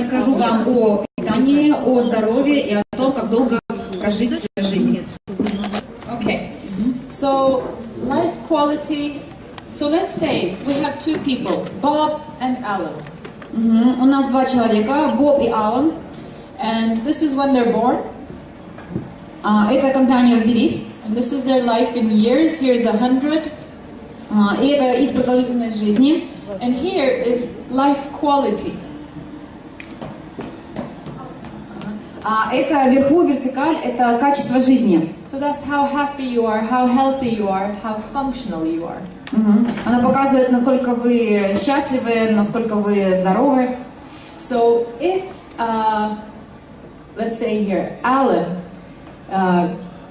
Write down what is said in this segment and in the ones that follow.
расскажу вам о питании, о здоровье и о том, как долго прожить жизнь. Okay, so life quality. So let's say we have two people, Bob and Alan. У нас два человека, Боб и Алан. And this is when they're born. Это когда они родились. And this is their life in years. Here's 100. И это их продолжительность жизни. And here is life quality. Это вверху вертикаль, это качество жизни. So that's how happy you are, how healthy you are, how functional you are. Она показывает, насколько вы счастливы, насколько вы здоровы. So if, let's say here, Alan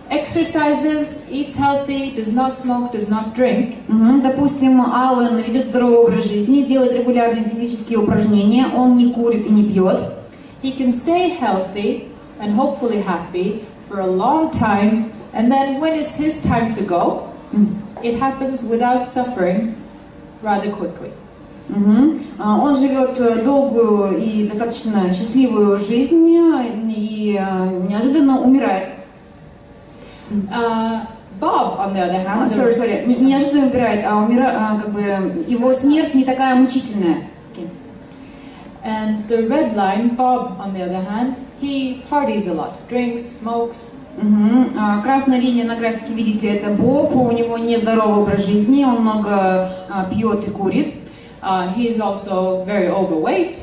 exercises, eats healthy, does not smoke, does not drink. Допустим, Алан ведет здоровый образ жизни, делает регулярные физические упражнения, он не курит и не пьет. He can stay healthy and hopefully happy for a long time, and then when it's his time to go, it happens without suffering rather quickly. Он живет долгую и достаточно счастливую жизнь и неожиданно умирает. Bob, on the other hand, Не неожиданно умирает, как бы его смерть не такая мучительная. And the red line, Bob, on the other hand, he parties a lot, drinks, smokes. Красная линия на графике, видите, это Боб, у него нездоровый образ жизни, он много пьет и курит. He is also very overweight.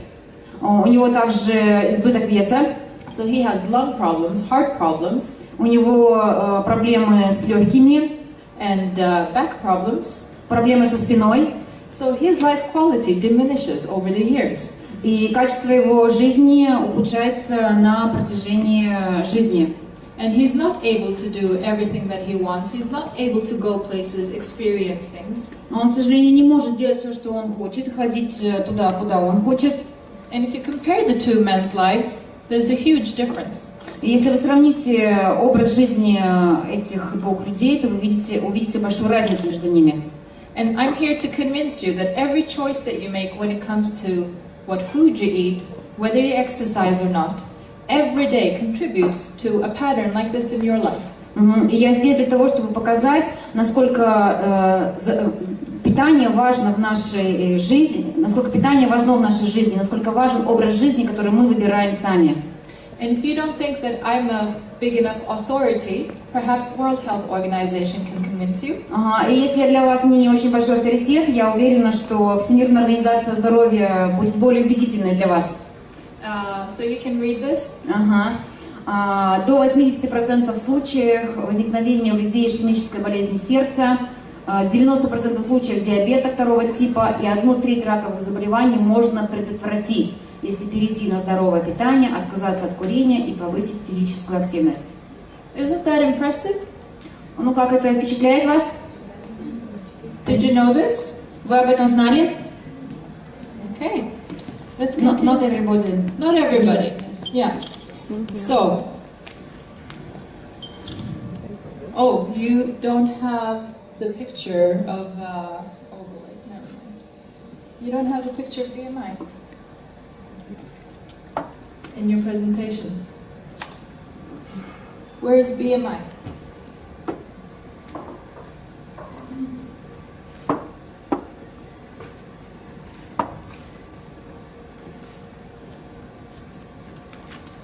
У него также избыток веса. So he has lung problems, heart problems. У него проблемы с легкими. And back problems. Проблемы со спиной. So his life quality diminishes over the years. И качество его жизни ухудшается на протяжении жизни. And he's not able to do everything that he wants. He's not able to go places, experience things. Он, к сожалению, не может делать все, что он хочет, ходить туда, куда он хочет. And if you compare the two men's lives, there's a huge difference. И если вы сравните образ жизни этих двух людей, то вы увидите большую разницу между ними. And I'm here to convince you that every choice that you make when it comes to what food you eat, whether you exercise or not, every day contributes to a pattern like this in your life. И я здесь для того, чтобы показать, насколько питание важно в нашей жизни, насколько питание важно в нашей жизни, насколько важен образ жизни, который мы выбираем сами. And if you don't think that I'm a big enough authority, perhaps World Health Organization can convince you. И если я для вас не очень большой авторитет, я уверена, что Всемирная организация здоровья будет более убедительной для вас. So you can read this. До 80% случаев возникновения у людей ишемической болезни сердца, 90% случаев диабета второго типа и 1/3 раковых заболеваний можно предотвратить, если перейти на здоровое питание, отказаться от курения и повысить физическую активность. Isn't that impressive? Ну как это впечатляет вас? Did you know this? Вы об этом знали? Okay. Let's continue. Not everybody. Not everybody. Yeah. So. Oh, you don't have the picture of overweight. Never mind. You don't have a picture of BMI in your presentation. Where is BMI?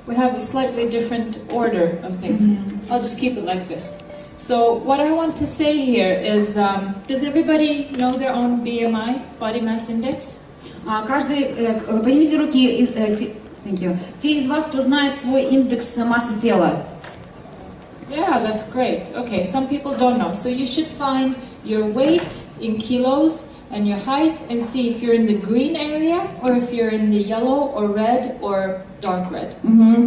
We have a slightly different order of things. I'll just keep it like this. So what I want to say here is, does everybody know their own BMI, body mass index? Каждый, поднимите руки, thank you. Те из вас, кто знает свой индекс массы тела. Yeah, that's great. Okay, some people don't know. So you should find your weight in kilos and your height and see if you're in the green area or if you're in the yellow or red or dark red.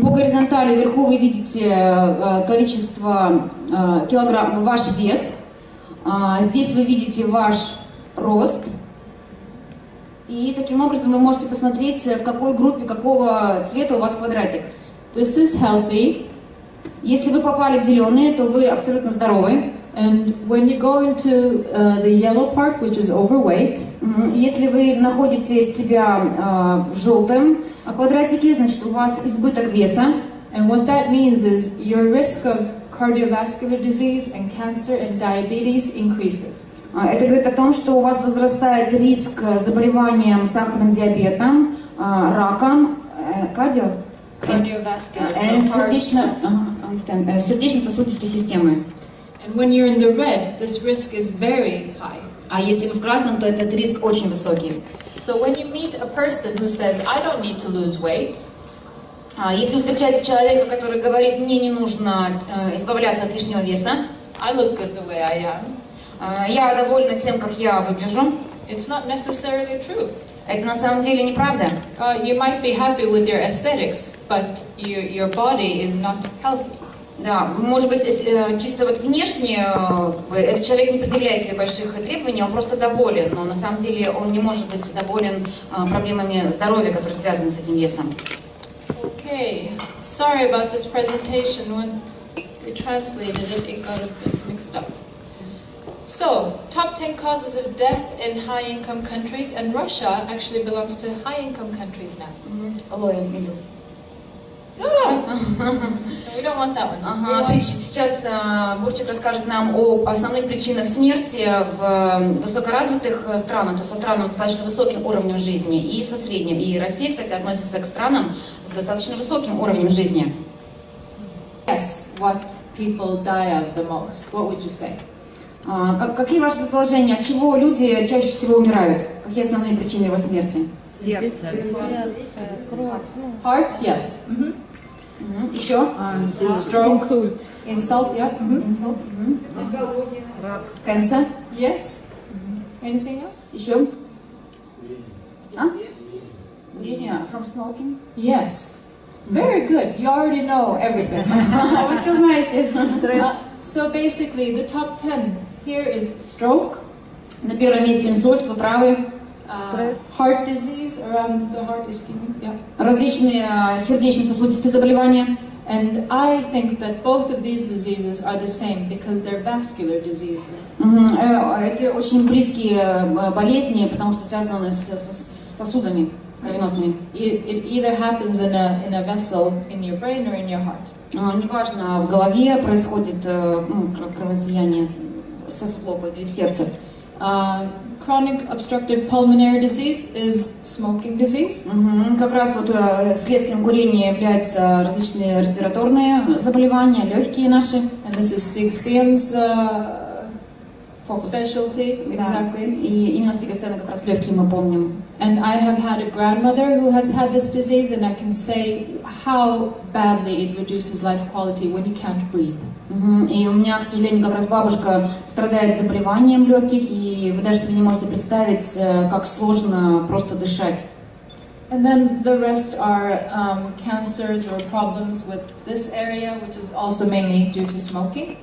По горизонтали вверху вы видите количество килограмм, ваш вес. Здесь вы видите ваш рост. И таким образом вы можете посмотреть, в какой группе, какого цвета у вас квадратик. This is healthy. Если вы попали в зеленые, то вы абсолютно здоровы. And when you go into the yellow part, which is overweight, если вы находите себя в желтом, А квадратики, значит, у вас избыток веса. And what that means is your risk of cardiovascular disease and cancer and diabetes increases. Это говорит о том, что у вас возрастает риск заболеваниям сахарным диабетом, раком, сердечно-сосудистой системы. And when you're in the red, this risk is very high. А если вы в красном, то этот риск очень высокий. So when you meet a person who says, I don't need to lose weight, если вы встречаете человека, который говорит, мне не нужно избавляться от лишнего веса, I look good the way I am, я довольна тем, как я выгляжу, it's not necessarily true. это на самом деле неправда. You might be happy with your aesthetics, but your body is not healthy. Да, может быть, чисто вот внешне этот человек не предъявляет себе больших требований, он просто доволен, но на самом деле он не может быть доволен проблемами здоровья, которые связаны с этим весом. Okay, sorry about this presentation. When we translated it, it got a bit mixed up. So, top 10 causes of death in high-income countries, and Russia actually belongs to high-income countries now. Lower middle. No, we don't want that one. Сейчас Бурчак расскажет нам о основных причинах смерти в высокоразвитых странах, то есть со странами с достаточно высоким уровнем жизни и со средним. И Россия, кстати, относится к странам с достаточно высоким уровнем жизни. Yes, what people die of the most? What would you say? Какие ваши предположения, от чего люди чаще всего умирают? Какие основные причины его смерти? Heart, yes. Еще? Stroke, insult, yeah. Insult. Cancer? Yes. Anything else? Еще? From smoking? Yes. Very good. You already know everything. Вы все знаете. So basically, the top 10 here is stroke. На первом месте инсульт, вы правы. Heart disease, around the heart ischemic, yeah. Различные сердечно-сосудистые заболевания. And I think that both of these diseases are the same because they're vascular diseases. Эти очень близкие болезни, потому что связаны с сосудами кровеносными. It either happens in a vessel in your brain or in your heart. Неважно, в голове происходит кровоизлияние, сосуд лопает или в сердце. Chronic obstructive pulmonary disease is smoking disease. Как раз вот следствием курения являются различные респираторные заболевания, легкие наши. And this is Stig Sten's specialty, exactly. И именно Стига Стена как раз легкие мы помним. And I have had a grandmother who has had this disease, and I can say how badly it reduces life quality when you can't breathe. И у меня, к сожалению, как раз бабушка страдает заболеванием легких, и вы даже себе не можете представить, как сложно просто дышать. And then the rest are cancers or problems with this area, which is also mainly due to smoking.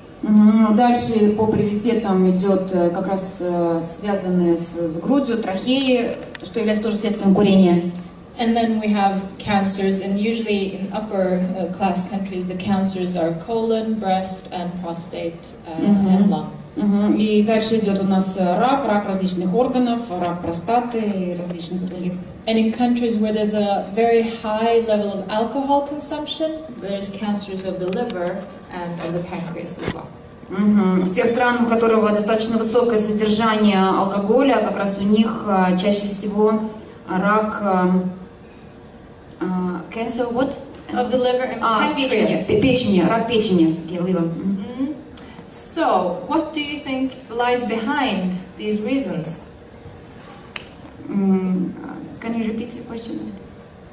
Дальше по приоритетам идет как раз связанные с грудью, трахеей, что является тоже следствием курения. And then we have cancers, and usually in upper class countries, the cancers are colon, breast, and prostate, and lung. И дальше идет у нас рак различных органов, рак простаты и различных других. And in countries where there's a very high level of alcohol consumption, there's cancers of the liver and of the pancreas as well. В тех странах, у которых достаточно высокое содержание алкоголя, как раз у них чаще всего рак cancer what? Of the liver and pancreas. Печени, рак печени, liver. So, what do you think lies behind these reasons? Can you repeat the question?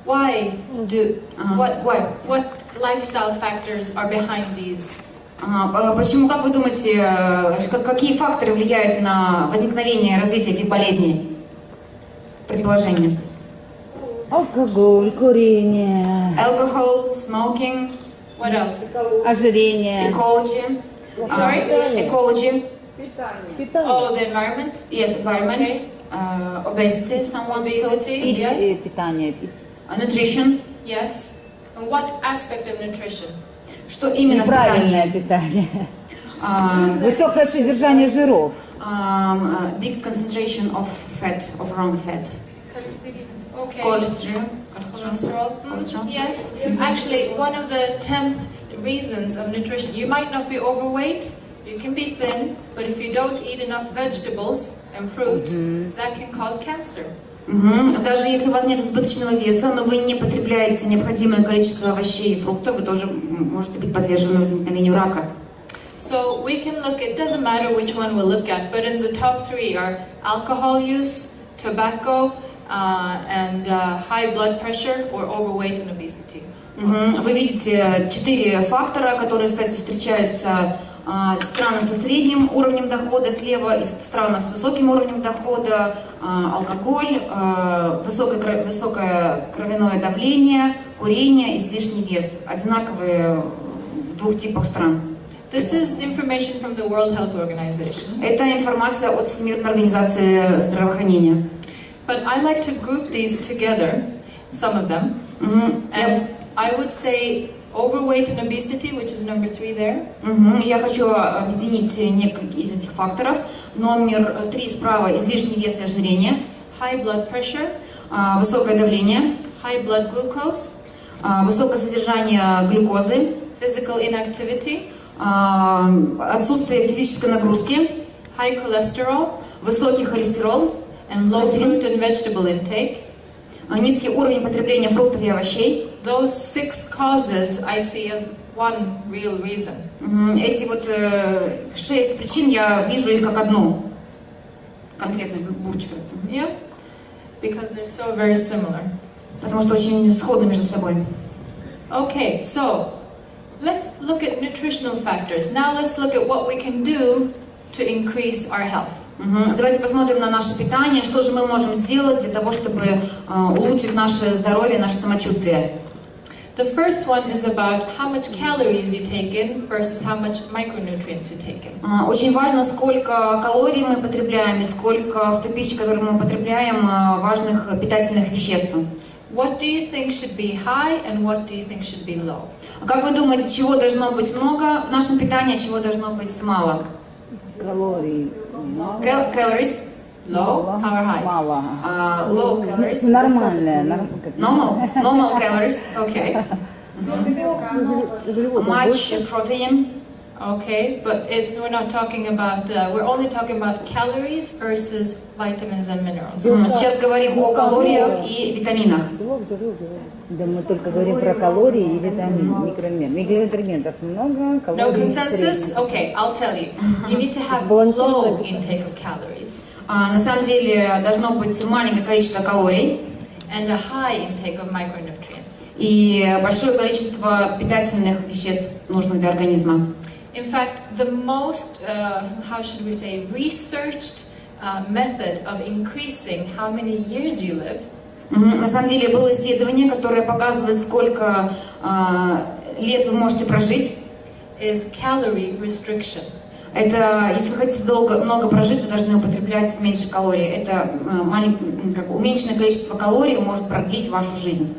Why do why? What lifestyle factors are behind these? Почему, как вы думаете, какие факторы влияют на возникновение и развитие этих болезней? Предположение. Алкоголь, курение. Alcohol, smoking. What else? Ожирение. Ecology. Sorry? Ecology. Питание. Oh, the environment? Yes, environment. Okay. Obesity, someone. Obesity, yes. Питание. Nutrition. Yes. And what aspect of nutrition? Что именно в Неправильное питании? питание. Высокое содержание жиров. Big concentration of fat, of wrong fat. Okay. Cholesterol. Yes. Actually, one of the 10 reasons of nutrition, you might not be overweight, you can be thin, but if you don't eat enough vegetables and fruit, that can cause cancer. Даже если у вас нет избыточного веса, но вы не потребляете необходимое количество овощей и фруктов, вы тоже можете быть подвержены возникновению рака. So we can look, it doesn't matter which one we'll look at, but in the top 3 are alcohol use, tobacco, and high blood pressure or overweight and obesity. Вы видите 4 фактора, которые, кстати, встречаются в странах со средним уровнем дохода слева и в странах с высоким уровнем дохода: алкоголь, высокое кровяное давление, курение, излишний вес. Одинаковые в 2 типах стран. This is information from the World Health Organization. Это информация от Всемирной организации здравоохранения. But I like to group these together, some of them, and I would say overweight and obesity, which is number 3 there. Я хочу объединить некоторые из этих факторов. Номер 3 справа — излишний вес и ожирение. High blood pressure. Высокое давление. High blood glucose. Высокое содержание глюкозы. Physical inactivity. Отсутствие физической нагрузки. High cholesterol. Высокий холестерол. And low fruit and vegetable intake. Низкий уровень потребления фруктов и овощей. Those 6 causes I see as one real reason. Эти вот 6 причин я вижу их как одну. Конкретно Бурчака. Yeah, because they're so very similar. Потому что очень сходны между собой. Okay, so let's look at nutritional factors. Now let's look at what we can do to increase our health. Давайте посмотрим на наше питание, что же мы можем сделать для того, чтобы улучшить наше здоровье, наше самочувствие. The first one is about how much calories you take in versus how much micronutrients you take in. Очень важно, сколько калорий мы потребляем и сколько в ту пищу, которую мы потребляем, важных питательных веществ. What do you think should be high and what do you think should be low? Как вы думаете, чего должно быть много в нашем питании, а чего должно быть мало? Калорий мало. Calories. Low? How or high? Мало. Low calories. Нормальное. Normal calories. Okay. Much protein. Okay, but we're not talking about, we're only talking about calories versus vitamins and minerals. Сейчас говорим о калориях и витаминах. Да, мы только говорим про калории и витамины, микроэлементов много, калорий. No consensus? Okay, I'll tell you. You need to have low intake of calories. На самом деле должно быть маленькое количество калорий and a high intake of micronutrients. И большое количество питательных веществ, нужных для организма. In fact, the most, how should we say, researched method of increasing how many years you live. На самом деле было исследование, которое показывает, сколько лет вы можете прожить. Is calorie restriction. Это, если вы хотите много прожить, вы должны употреблять меньше калорий. Это уменьшенное количество калорий может продлить вашу жизнь.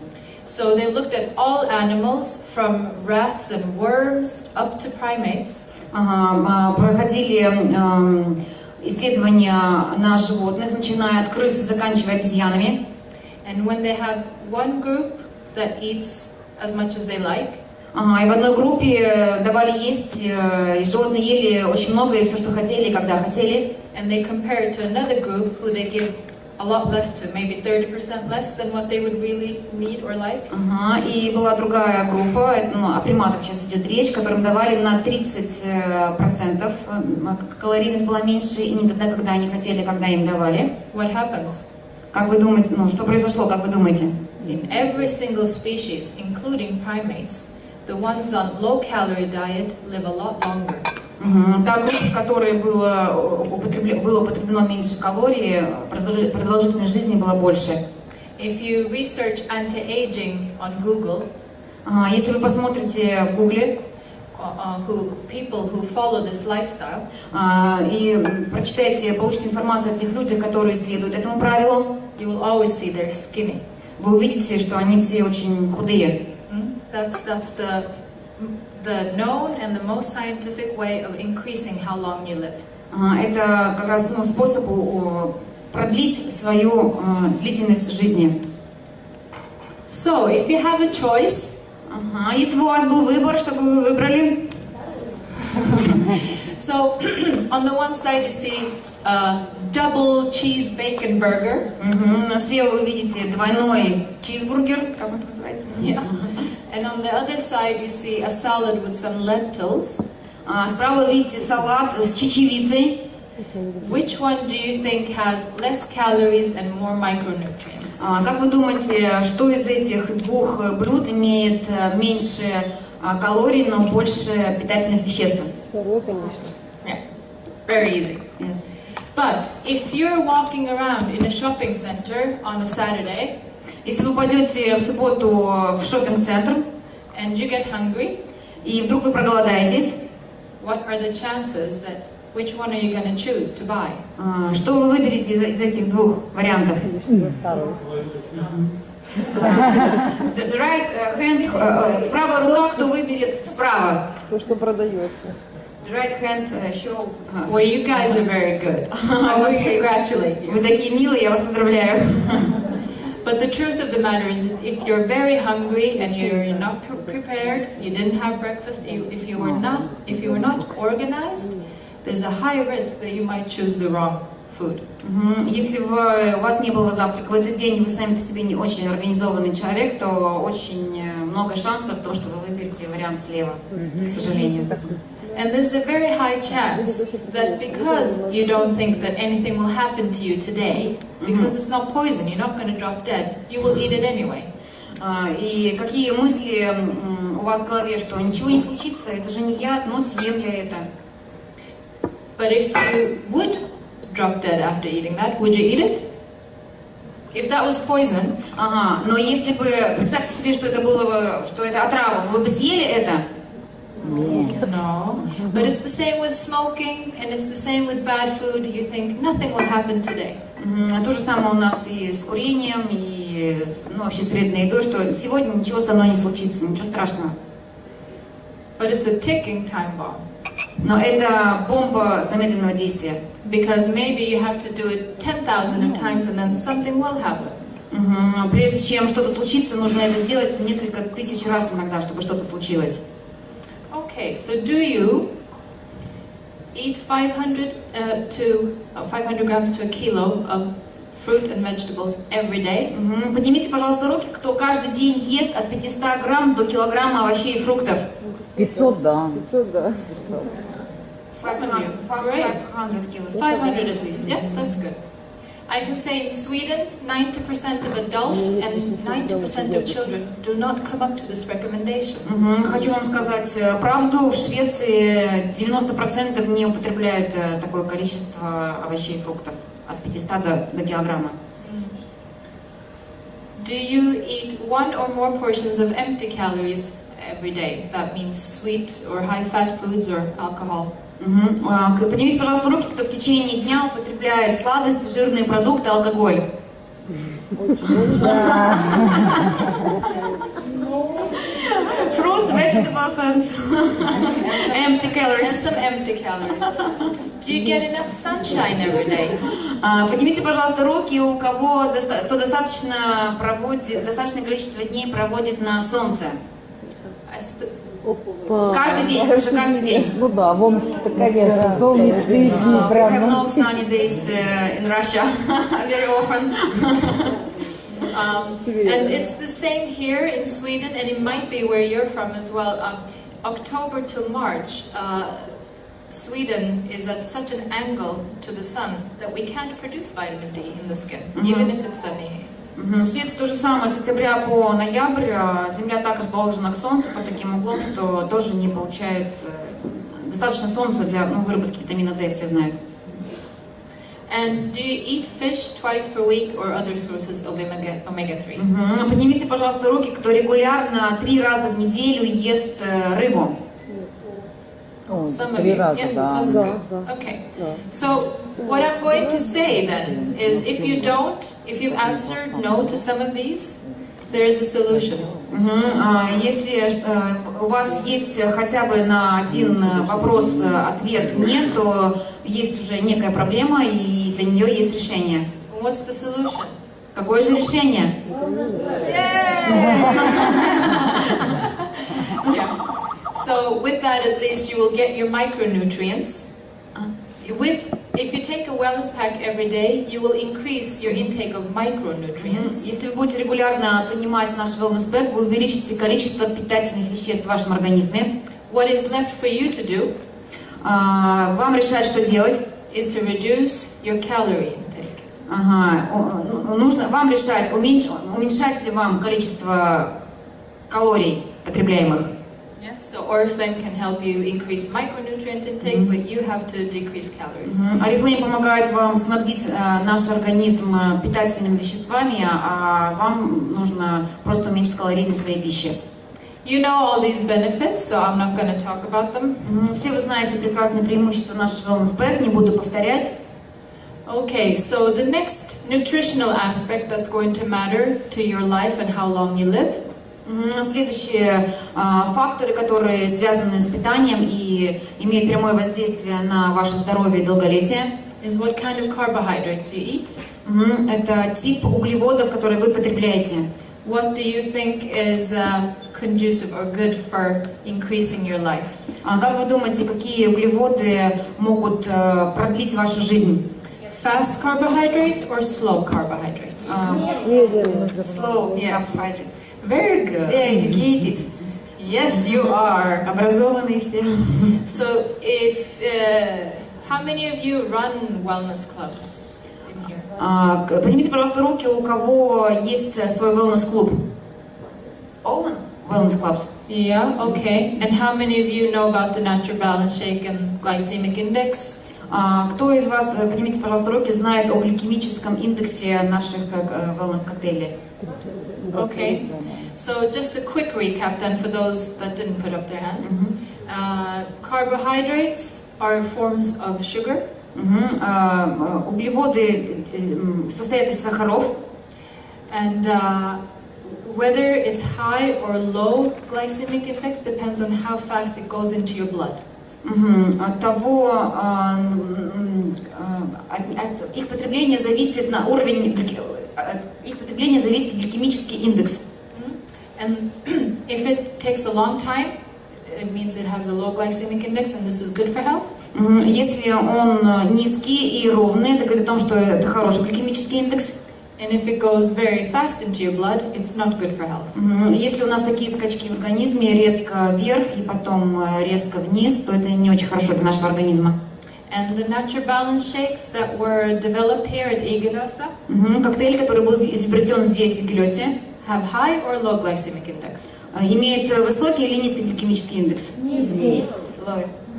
So they looked at all animals, from rats and worms up to primates. Проходили исследования на животных, начиная от крыс и заканчивая обезьянами. And when they have one group that eats as much as they like, и в одной группе давали есть, и животные ели очень много и все, что хотели, и когда хотели. And they compared to another group who they give a lot less to, maybe 30% less than what they would really need or like. И была другая группа, о приматах сейчас идет речь, которым давали на 30%, калорийность была меньше, и не тогда, когда они хотели, когда им давали. What happens? Как вы думаете, что произошло, как вы думаете? In every single species, including primates, the ones on low-calorie diet live a lot longer. Та группа, в которой было употреблено меньше калорий, продолжительность жизни была больше. If you research anti-aging on Google, если вы посмотрите в Гугле, people who follow this lifestyle, и прочитаете, получите информацию о тех людях, которые следуют этому правилу, you will always see they're skinny. Вы увидите, что они все очень худые. That's the known and the most scientific way of increasing how long you live. Это как раз способ продлить свою длительность жизни. So, if you have a choice, Если бы у вас был выбор, что бы вы выбрали? so on the one side you see a double cheese bacon burger. Слева вы видите двойной чизбургер, как это называется? Yeah. And on the other side you see a salad with some lentils. Справа вы видите салат с чечевицей. Which one do you think has less calories and more micronutrients? Как вы думаете, что из этих двух блюд имеет меньше калорий, но больше питательных веществ? Второе, конечно. Yeah, very easy. Yes. But if you're walking around in a shopping center on a Saturday, Если вы пойдете в субботу в шоппинг-центр and you get hungry, и вдруг вы проголодаетесь, what are the chances that which one are you going to choose to buy? что вы выберете из этих двух вариантов? The right hand, правая рука, кто выберет справа? То, что продается. The right hand show. Well, you guys are very good. I must congratulate you. Вы такие милые, я вас поздравляю. But the truth of the matter is, if you're very hungry and you're not prepared, you didn't have breakfast, if you were not organized, there's a high risk that you might choose the wrong food. Если у вас не было завтрака в этот день, и вы сами по себе не очень организованный человек, то очень много шансов в том, что вы выберете вариант слева, к сожалению. And there's a very high chance that because you don't think that anything will happen to you today, because it's not poison, you're not going to drop dead, you will eat it anyway. И какие мысли у вас в голове, что ничего не случится, это же не яд, ну съем я это. But if you would drop dead after eating that, would you eat it? If that was poison, но если бы, представьте себе, что это было бы, что это отрава, вы бы съели это? no. But it's the same with smoking, and it's the same with bad food. You think nothing will happen today. То же самое у нас и с курением, и вообще с вредной едой, что сегодня ничего со мной не случится, ничего страшного. But it's a ticking time bomb. Но это бомба замедленного действия. Because maybe you have to do it 10,000 times and then something will happen. Прежде чем что-то случится, нужно это сделать несколько тысяч раз иногда, чтобы что-то случилось. Okay, so do you eat 500 grams to a kilo of fruit and vegetables every day? Поднимите, пожалуйста, руки, кто каждый день ест от 500 грамм до килограмма овощей и фруктов. 500, да. 500, да. 500 kilos. 500 at least, yeah, that's good. I can say in Sweden, 90% of adults and 90% of children do not come up to this recommendation. Хочу вам сказать правду, в Швеции 90% не употребляют такое количество овощей и фруктов, от 500 до килограмма. Do you eat one or more portions of empty calories every day? That means sweet or high-fat foods or alcohol. Поднимите, пожалуйста, руки, кто в течение дня употребляет сладости, жирные продукты, алкоголь. Fruits, vegetables and empty calories. And some empty calories. Do you get enough sunshine every day? Поднимите, пожалуйста, руки, у кого кто достаточное количество дней проводит на солнце. Каждый день, уже каждый день. Ну да, в Омске-то, конечно, солнечные дни, прям. We have no sunny days in Russia very often. And it's the same here in Sweden, and it might be where you're from as well. October till March, Sweden is at such an angle to the sun that we can't produce vitamin D in the skin, even if it's sunny. В Швеции то же самое, с октября по ноябрь Земля так расположена к Солнцу под таким углом, что тоже не получает достаточно солнца для выработки витамина D, все знают. And do you eat fish twice per week or other sources of omega-3? Поднимите, пожалуйста, руки, кто регулярно 3 раза в неделю ест рыбу. Some of you. Yeah, that's good. Okay. So what I'm going to say then is, if you've answered no to some of these, there is a solution. Если у вас есть хотя бы на один вопрос ответ нет, то есть уже некая проблема, и для нее есть решение. What's the solution? Какое же решение? Yeah! Yeah. So with that, at least you will get your micronutrients. If you take a wellness pack every day, you will increase your intake of micronutrients. Если вы будете регулярно принимать наш wellness pack, вы увеличите количество питательных веществ в вашем организме. What is left for you to do? Вам решать, что делать. Is to reduce your calorie intake. Нужно вам решать, уменьшать ли вам количество калорий потребляемых. Yes, so Oriflэйм can help you increase micronutrient intake, but you have to decrease calories. Орифлэйм помогает вам снабдить наш организм питательными веществами, а вам нужно просто уменьшить калорийность своей пищи. You know all these benefits, so I'm not going to talk about them. Все вы знаете прекрасные преимущества нашего wellness pack, не буду повторять. Okay, so the next nutritional aspect that's going to matter to your life and how long you live. Следующие факторы, которые связаны с питанием и имеют прямое воздействие на ваше здоровье и долголетие. Is what kind of carbohydrates you eat. Это тип углеводов, которые вы потребляете. What do you think is conducive or good for increasing your life? Как вы думаете, какие углеводы могут продлить вашу жизнь? Fast carbohydrates or slow carbohydrates? Slow carbohydrates. Very good. Educated. Yes, you are. Образованные все. So, if how many of you run wellness clubs in here? Поднимите, пожалуйста, руки, у кого есть свой wellness клуб. Own wellness clubs. Yeah. Okay. And how many of you know about the natural balance shake and glycemic index? Кто из вас, поднимите, пожалуйста, руки, знает о гликемическом индексе наших wellness коктейлей? Okay. So just a quick recap then for those that didn't put up their hand. Carbohydrates are forms of sugar. Углеводы состоят из сахаров. And whether it's high or low glycemic index depends on how fast it goes into your blood. От того, от их потребления зависит на уровень, их потребления зависит гликемический индекс. And if it takes a long time, it means it has a low glycemic index, and this is good for health. Если он низкий и ровный, это говорит о том, что это хороший гликемический индекс. And if it goes very fast into your blood, it's not good for health. Если у нас такие скачки в организме, резко вверх и потом резко вниз, то это не очень хорошо для нашего организма. And the natural balance shakes that were developed here at Игелёса, коктейль, который был изобретен здесь, в Игелёсе, have high or low glycemic index? Имеет высокий или низкий гликемический индекс? Низкий.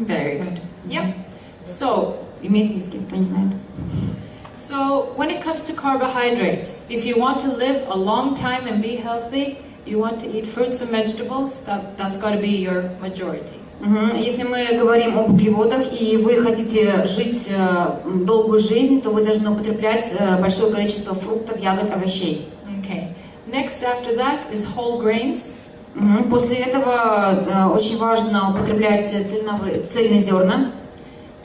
Very good. Yep. So, имеет низкий, кто не знает. So, when it comes to carbohydrates, if you want to live a long time and be healthy, you want to eat fruits and vegetables, that's got to be your majority. Если мы говорим об углеводах, и вы хотите жить долгую жизнь, то вы должны употреблять большое количество фруктов, ягод, овощей. Okay. Next after that is whole grains. После этого очень важно употреблять цельные зерна.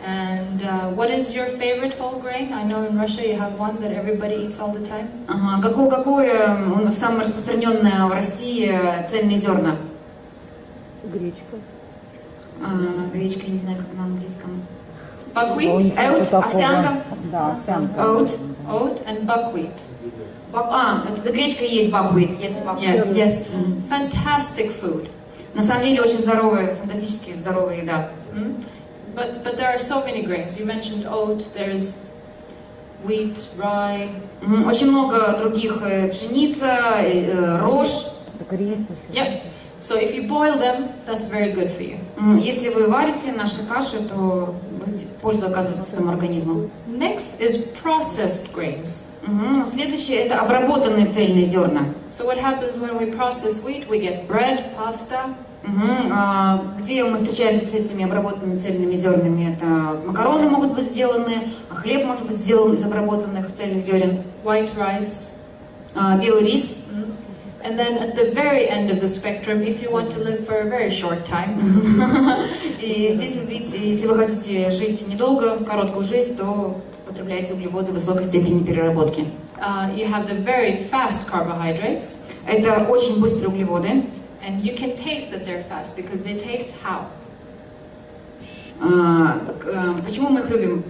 And what is your favorite whole grain? I know in Russia you have one that everybody eats all the time. Какое самое распространенное в России цельные зерна? Гречка. Гречка, я не знаю, как на английском. Buckwheat. Oat, овсянка. Да, овсянка. Oat and buckwheat. Это гречка и есть buckwheat. Yes. Fantastic food. На самом деле очень здоровая, фантастически здоровая еда. But there are so many grains. You mentioned oat. There's wheat, rye. Очень много других: пшеница, рожь. Рис еще. Yep. So if you boil them, that's very good for you. Если вы варите наши каши, то вы пользу оказываете своему организму. Next is processed grains. Следующее — это обработанные цельные зерна. So what happens when we process wheat? We get bread, pasta. Где мы встречаемся с этими обработанными цельными зернами? Это макароны могут быть сделаны, хлеб может быть сделан из обработанных цельных зерен. White rice. Белый рис. And then at the very end of the spectrum, if you want to live for a very short time. И здесь вы видите, если вы хотите жить недолго, короткую жизнь, то потребляйте углеводы высокой степени переработки. you have the very fast carbohydrates. Это очень быстрые углеводы. And you can taste that they're fast because they taste how? Почему мы их любим?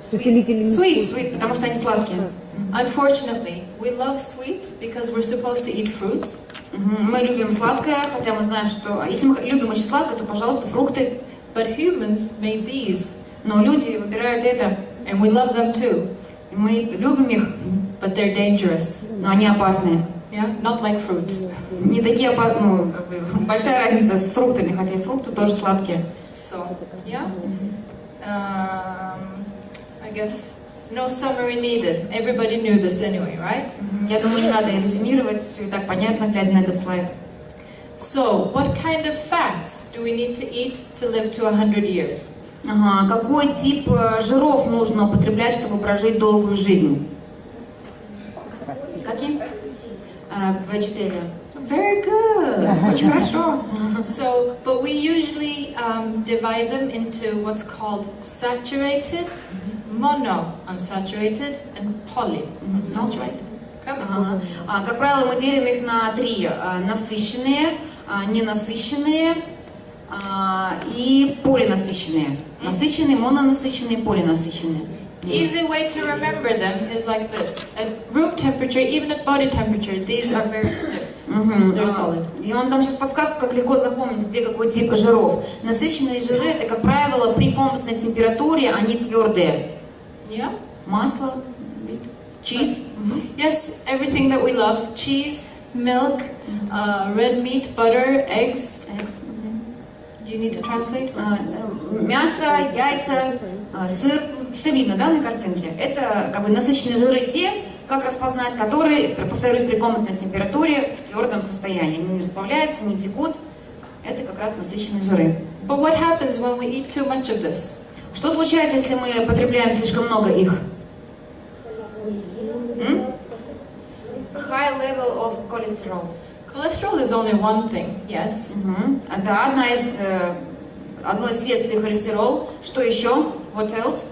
Sweet, потому что они сладкие. Unfortunately, we love sweet because we're supposed to eat fruits. Мы любим сладкое, хотя мы знаем, что если мы любим очень сладкое, то, пожалуйста, фрукты. But humans made these. Но люди выбирают это. And we love them too. И мы любим их. But they're dangerous. Но они опасные. Yeah, not like fruit. Не такие опасные, ну, как бы, большая разница с фруктами, хотя и фрукты тоже сладкие. So, yeah. I guess no summary needed. Everybody knew this anyway, right? Я думаю, не надо резюмировать, все и так понятно, глядя на этот слайд. So, what kind of fats do we need to eat to live to 100 years? Ага, какой тип жиров нужно употреблять, чтобы прожить долгую жизнь? Какие? Vegetarian. Very good. Очень хорошо. So, but we usually divide them into what's called saturated, monounsaturated, and polyunsaturated. Как правило, мы делим их на три: насыщенные, ненасыщенные и полинасыщенные. Насыщенные, мононасыщенные, полинасыщенные. Easy way to remember them is like this. At room temperature, even at body temperature, these are very stiff. They're solid. И он дам сейчас подсказку, как легко запомнить, где какой тип жиров. Насыщенные жиры, это, как правило, при комнатной температуре они твердые. Yeah. Масло, cheese. Yes, everything that we love: cheese, milk, red meat, butter, eggs. You need to translate. Мясо, яйца, сыр. Все видно, да, на картинке? Это как бы насыщенные жиры те, как распознать, которые, повторюсь, при комнатной температуре в твердом состоянии. Они не расплавляются, не текут. Это как раз насыщенные жиры. But what happens when we eat too much of this? Что случается, если мы потребляем слишком много их? High level of cholesterol. Cholesterol is only one thing, yes. Это одно из следствий холестерол. Что еще? What else?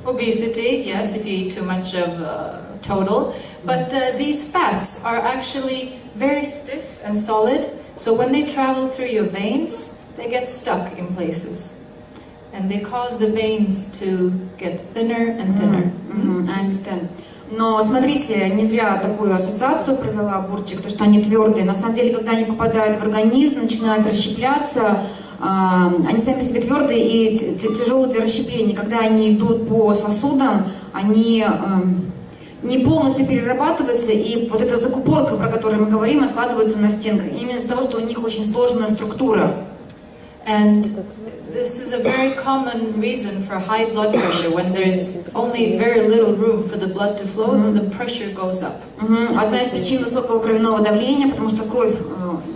Obesity, yes, if you eat too much of total. But these fats are actually very stiff and solid. So when they travel through your veins, they get stuck in places. And they cause the veins to get thinner and thinner. I understand. Но смотрите, не зря такую ассоциацию провела Бурчик, то что они твердые. На самом деле, когда они попадают в организм, начинают расщепляться, они сами по себе твердые и тяжелые для расщепления. Когда они идут по сосудам, они не полностью перерабатываются, и вот эта закупорка, про которую мы говорим, откладывается на стенках. Именно из-за того, что у них очень сложная структура. And this is a very common reason for high blood pressure. When there's only very little room for the blood to flow, then the pressure goes up. Одна из причин высокого кровяного давления, потому что кровь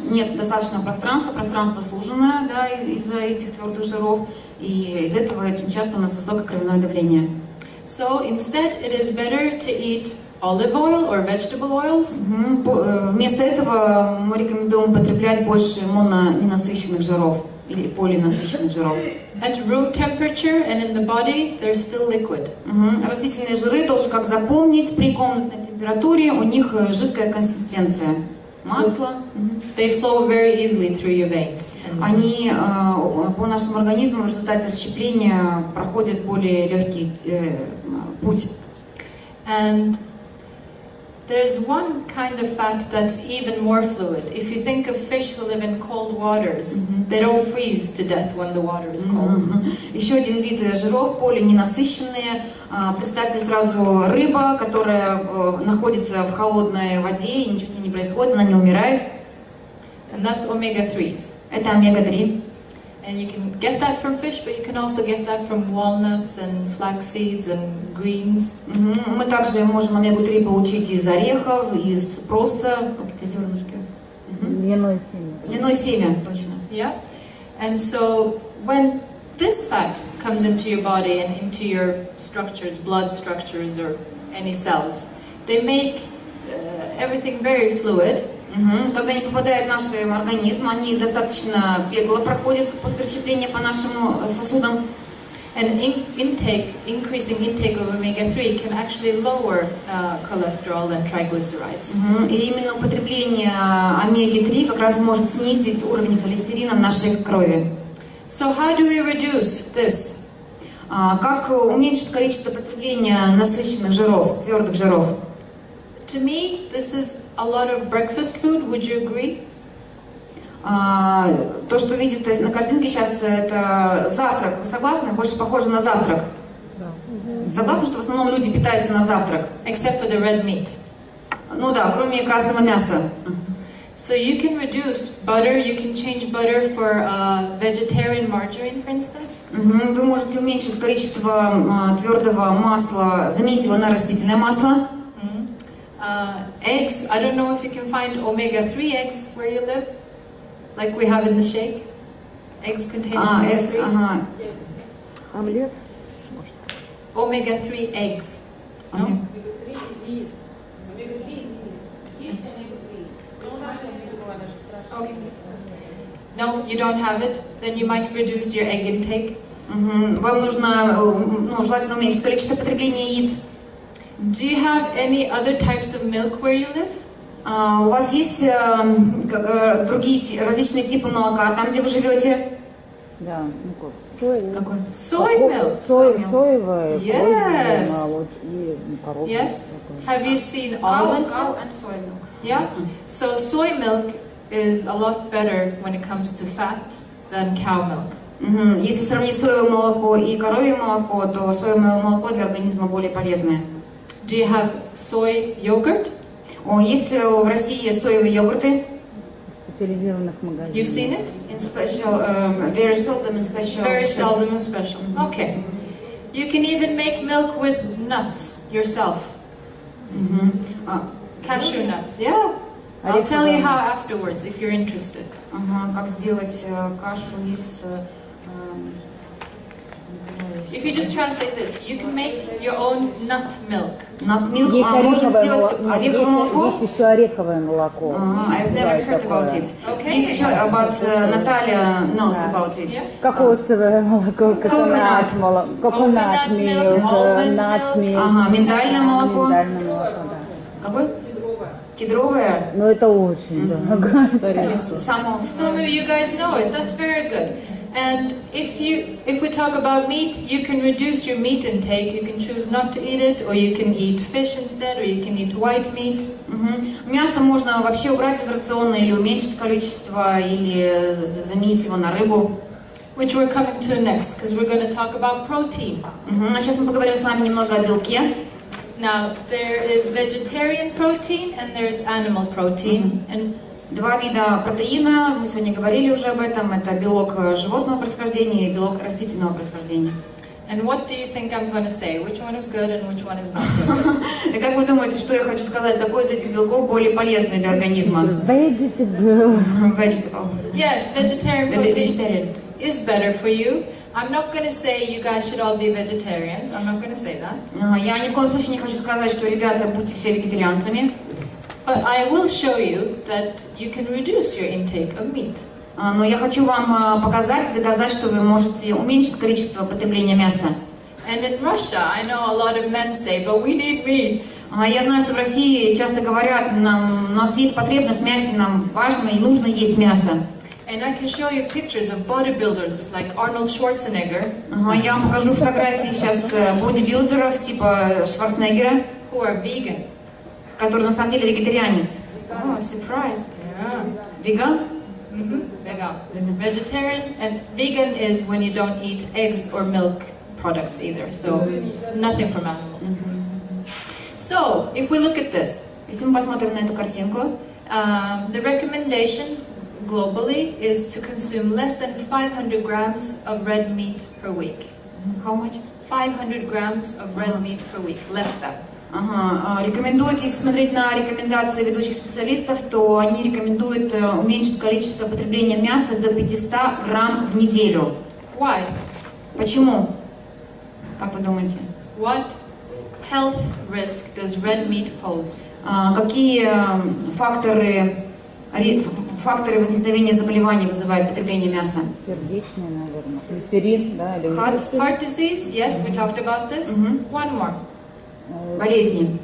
нет достаточно пространства, пространство суженное, да, из-за этих твердых жиров, и из этого очень часто у нас высокое кровяное давление. So instead, it is better to eat olive oil or vegetable oils. Вместо этого мы рекомендуем употреблять больше мононенасыщенных жиров или полинасыщенных жиров. At room temperature and in the body, they're still liquid. Растительные жиры тоже, как запомнить, при комнатной температуре у них жидкая консистенция. Масло. They flow very easily through your veins. Они по нашему организму в результате расщепления проходят более легкий путь. And there's one kind of fat that's even more fluid. If you think of fish who live in cold waters, they don't freeze to death when the water is cold. Еще один вид жиров, полиненасыщенные. Представьте сразу рыба, которая находится в холодной воде, и ничего с ней не происходит, она не умирает. And that's omega-3s. Это омега-3. And you can get that from fish, but you can also get that from walnuts and flax seeds and greens. Мы также можем омегу-3 получить из орехов, из проса, какие-то зернышки. Льняное семя. Льняное семя, точно. Yeah. And so when this fat comes into your body and into your structures, blood structures or any cells, they make everything very fluid. Когда они попадают в наш организм, они достаточно бегло проходят после расщепления по нашим сосудам. And increasing intake of omega-3 can actually lower cholesterol and triglycerides. И именно употребление омеги-3 как раз может снизить уровень холестерина в нашей крови. So how do we reduce this? Как уменьшить количество потребления насыщенных жиров, твердых жиров? To me, this is a lot of breakfast food. Would you agree? То, что видите на картинке сейчас, это завтрак. Вы согласны? Больше похоже на завтрак. Согласны, что в основном люди питаются на завтрак? Except for the red meat. Ну да, кроме красного мяса. So you can reduce butter. You can change butter for vegetarian margarine, for instance. Вы можете уменьшить количество твердого масла, заменить его на растительное масло. Eggs. I don't know if you can find omega-3 eggs where you live. Like we have in the shake, eggs containing omega-3. Омлет? Omega-3 eggs. No? Okay. No, you don't have it. Then you might reduce your egg intake. Вам нужно, желательно уменьшить количество потребления яиц. Do you have any other types of milk where you live? У вас есть другие различные типы молока там, где вы живете? Да, ну как, соевое. Какой? Soy milk. Соевое, Yes. и коровье. Yes. Have you seen almond Cow milk? and soy milk. Yeah. So soy milk is a lot better when it comes to fat than cow milk. Если сравнить соевое молоко и коровье молоко, то соевое молоко для организма более полезное. Do you have soy yogurt? Есть в России соевые йогурты. В специализированных магазинах. You've seen it? In special, very seldom in special. Very seldom and special. Okay. You can even make milk with nuts yourself. Cashew nuts. Yeah. I'll tell you how afterwards if you're interested. Как сделать кашу из... If you just translate this, you can make your own nut milk. Nut milk. Есть Можно ореховое сделать молоко. ореховое молоко. Есть еще ореховое молоко. I've never heard about it. Okay. Есть еще, Наталья knows about it. Yeah. Кокосовое молоко, коконат молоко, коконат милк, нат милк. Миндальное молоко. Миндальное молоко, да. Какое? Кедровое. Но это очень дорого. Some of you guys know it. That's very good. And if we talk about meat, you can reduce your meat intake. You can choose not to eat it, or you can eat fish instead, or you can eat white meat. Мясо можно вообще убрать из рациона или уменьшить количество, или заменить его на рыбу. Which we're coming to next, because we're going to talk about protein. А сейчас мы поговорим с вами немного о белке. Now, there is vegetarian protein and there's animal protein. And Два вида протеина, мы сегодня говорили уже об этом, это белок животного происхождения и белок растительного происхождения. And what do you think I'm going to say? Which one is good and which one is not so good? И как вы думаете, что я хочу сказать, какой из этих белков более полезный для организма? Vegetable. Vegetable. Yes, vegetarian protein Vegetarian. is better for you. I'm not going to say you guys should all be vegetarians. I'm not going to say that. Я ни в коем случае не хочу сказать, что, ребята, будьте все вегетарианцами. But I will show you that you can reduce your intake of meat. Но я хочу вам показать и доказать, что вы можете уменьшить количество потребления мяса. And in Russia, I know a lot of men say, but we need meat. Я знаю, что в России часто говорят, у нас есть потребность в мясе, нам важно и нужно есть мясо. And I can show you pictures of bodybuilders like Arnold Schwarzenegger. Я вам покажу фотографии сейчас бодибилдеров типа Шварценеггера, Who are vegan. который на самом деле вегетарианец. Oh, surprise. Yeah. Vegan? Vegan. Vegetarian and vegan is when you don't eat eggs or milk products either. So nothing from animals. So if we look at this, Если мы посмотрим на эту картинку, the recommendation globally is to consume less than 500 grams of red meat per week. how much? 500 grams of red meat per week, less than. Рекомендуют, если смотреть на рекомендации ведущих специалистов, то они рекомендуют уменьшить количество потребления мяса до 500 грамм в неделю. Why? Почему? Как вы думаете? What health risk does red meat pose? Какие факторы Факторы возникновения заболеваний вызывает потребление мяса. Сердечный, наверное. Холестерин, да? Или Heart disease, yes, we talked about this. One more. Болезни.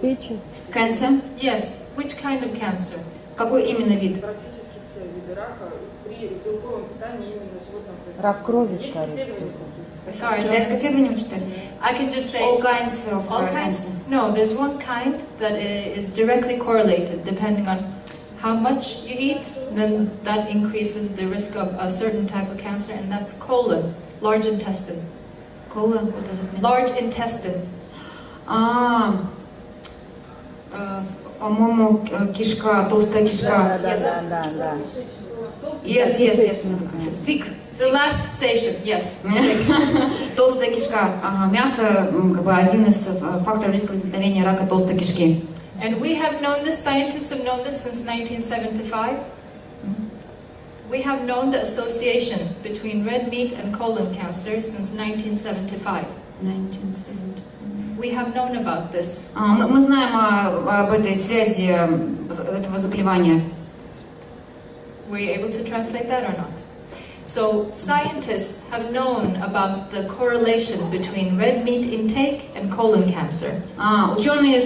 Печень. Cancer. Yes, which kind of cancer? Какой именно вид? Рак крови, скорее всего. Sorry, Китайское исследование вы читали? I can just say All kinds of all kinds. cancer. No, there's one kind that is directly correlated depending on how much you eat, then that increases the risk of a certain type of cancer, and that's colon, large intestine. Colon, what does it mean? Large intestine. По-моему, кишка, толстая кишка. Да. Yes. Thick. The last station, yes. Толстая кишка. Мясо как бы один из факторов риска возникновения рака толстой кишки. And we have known this, scientists have known this since 1975. We have known the association between red meat and colon cancer since 1975. 1970. We have known about this. Мы знаем об этой связи этого заболевания. Were you able to translate that or not? So scientists have known about the correlation between red meat intake and colon cancer. Ученые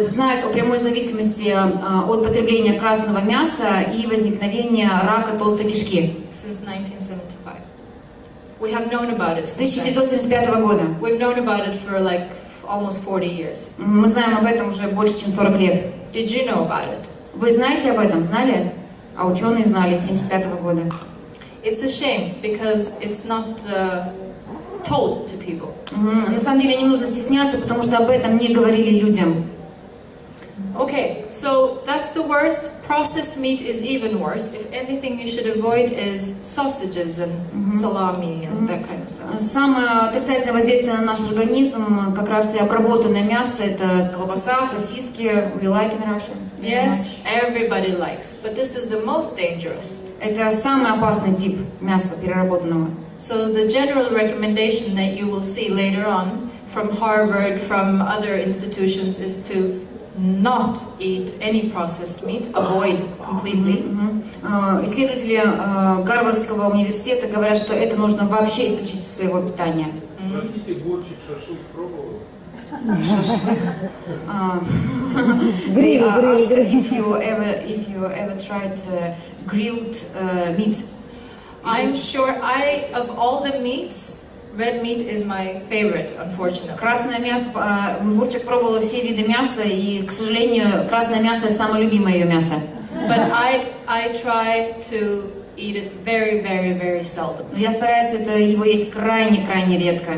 знают о прямой зависимости от потребления красного мяса и возникновения рака толстой кишки. Since 1975. We have known about it С since 1975 года. We've known about it for like almost 40 years. Мы знаем об этом уже больше, чем 40 лет. Did you know about it? Вы знаете об этом? Знали? А ученые знали с 1975 года. It's a shame because it's not told to people. На самом деле не нужно стесняться, потому что об этом не говорили людям. Okay, so that's the worst. Processed meat is even worse. If anything, you should avoid is sausages and salami and that kind of stuff. Самое отрицательное воздействие на наш организм как раз и обработанное мясо, это колбаса, сосиски. We like in Russia. Yes, everybody likes, but this is the most dangerous. Это самый опасный тип мяса переработанного. So the general recommendation that you will see later on from Harvard, from other institutions, is to not eat any processed meat, avoid completely. Исследователи Гарвардского университета говорят, что это нужно вообще исключить из своего питания. Простите, борщик, шашлык пробовал? Гриль. If you ever tried grilled meat. I'm sure of all the meats, red meat is my favorite, unfortunately. Красное мясо, Бурчак пробовала все виды мяса, и, к сожалению, красное мясо это самое любимое ее мясо. But I try to eat it very, very, very seldom. Но я стараюсь его есть крайне редко.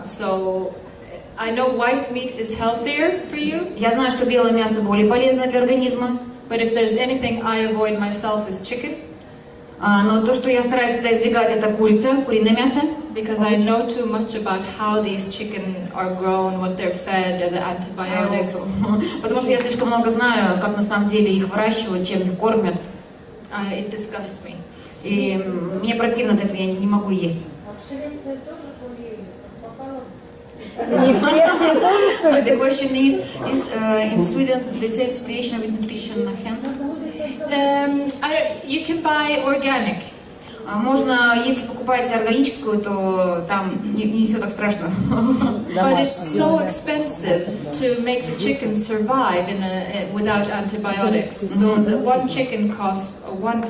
So I know white meat is healthier for you. Я знаю, что белое мясо более полезно для организма. But if there's anything I avoid myself is chicken. Но то, что я стараюсь всегда избегать, это курица, куриное мясо. Because I know too much about how these chicken are grown, what they're fed, and the antibiotics. Потому что я слишком много знаю, как на самом деле их выращивают, чем их кормят. It disgusts me. И мне противно от этого, я не могу есть. И в Швеции тоже, что ли? The question is in Sweden the same situation with nutrition hence? You can buy organic. Можно, если покупаете органическую, то там не все так страшно. But it's so expensive to make the chicken survive without antibiotics. So the one chicken costs one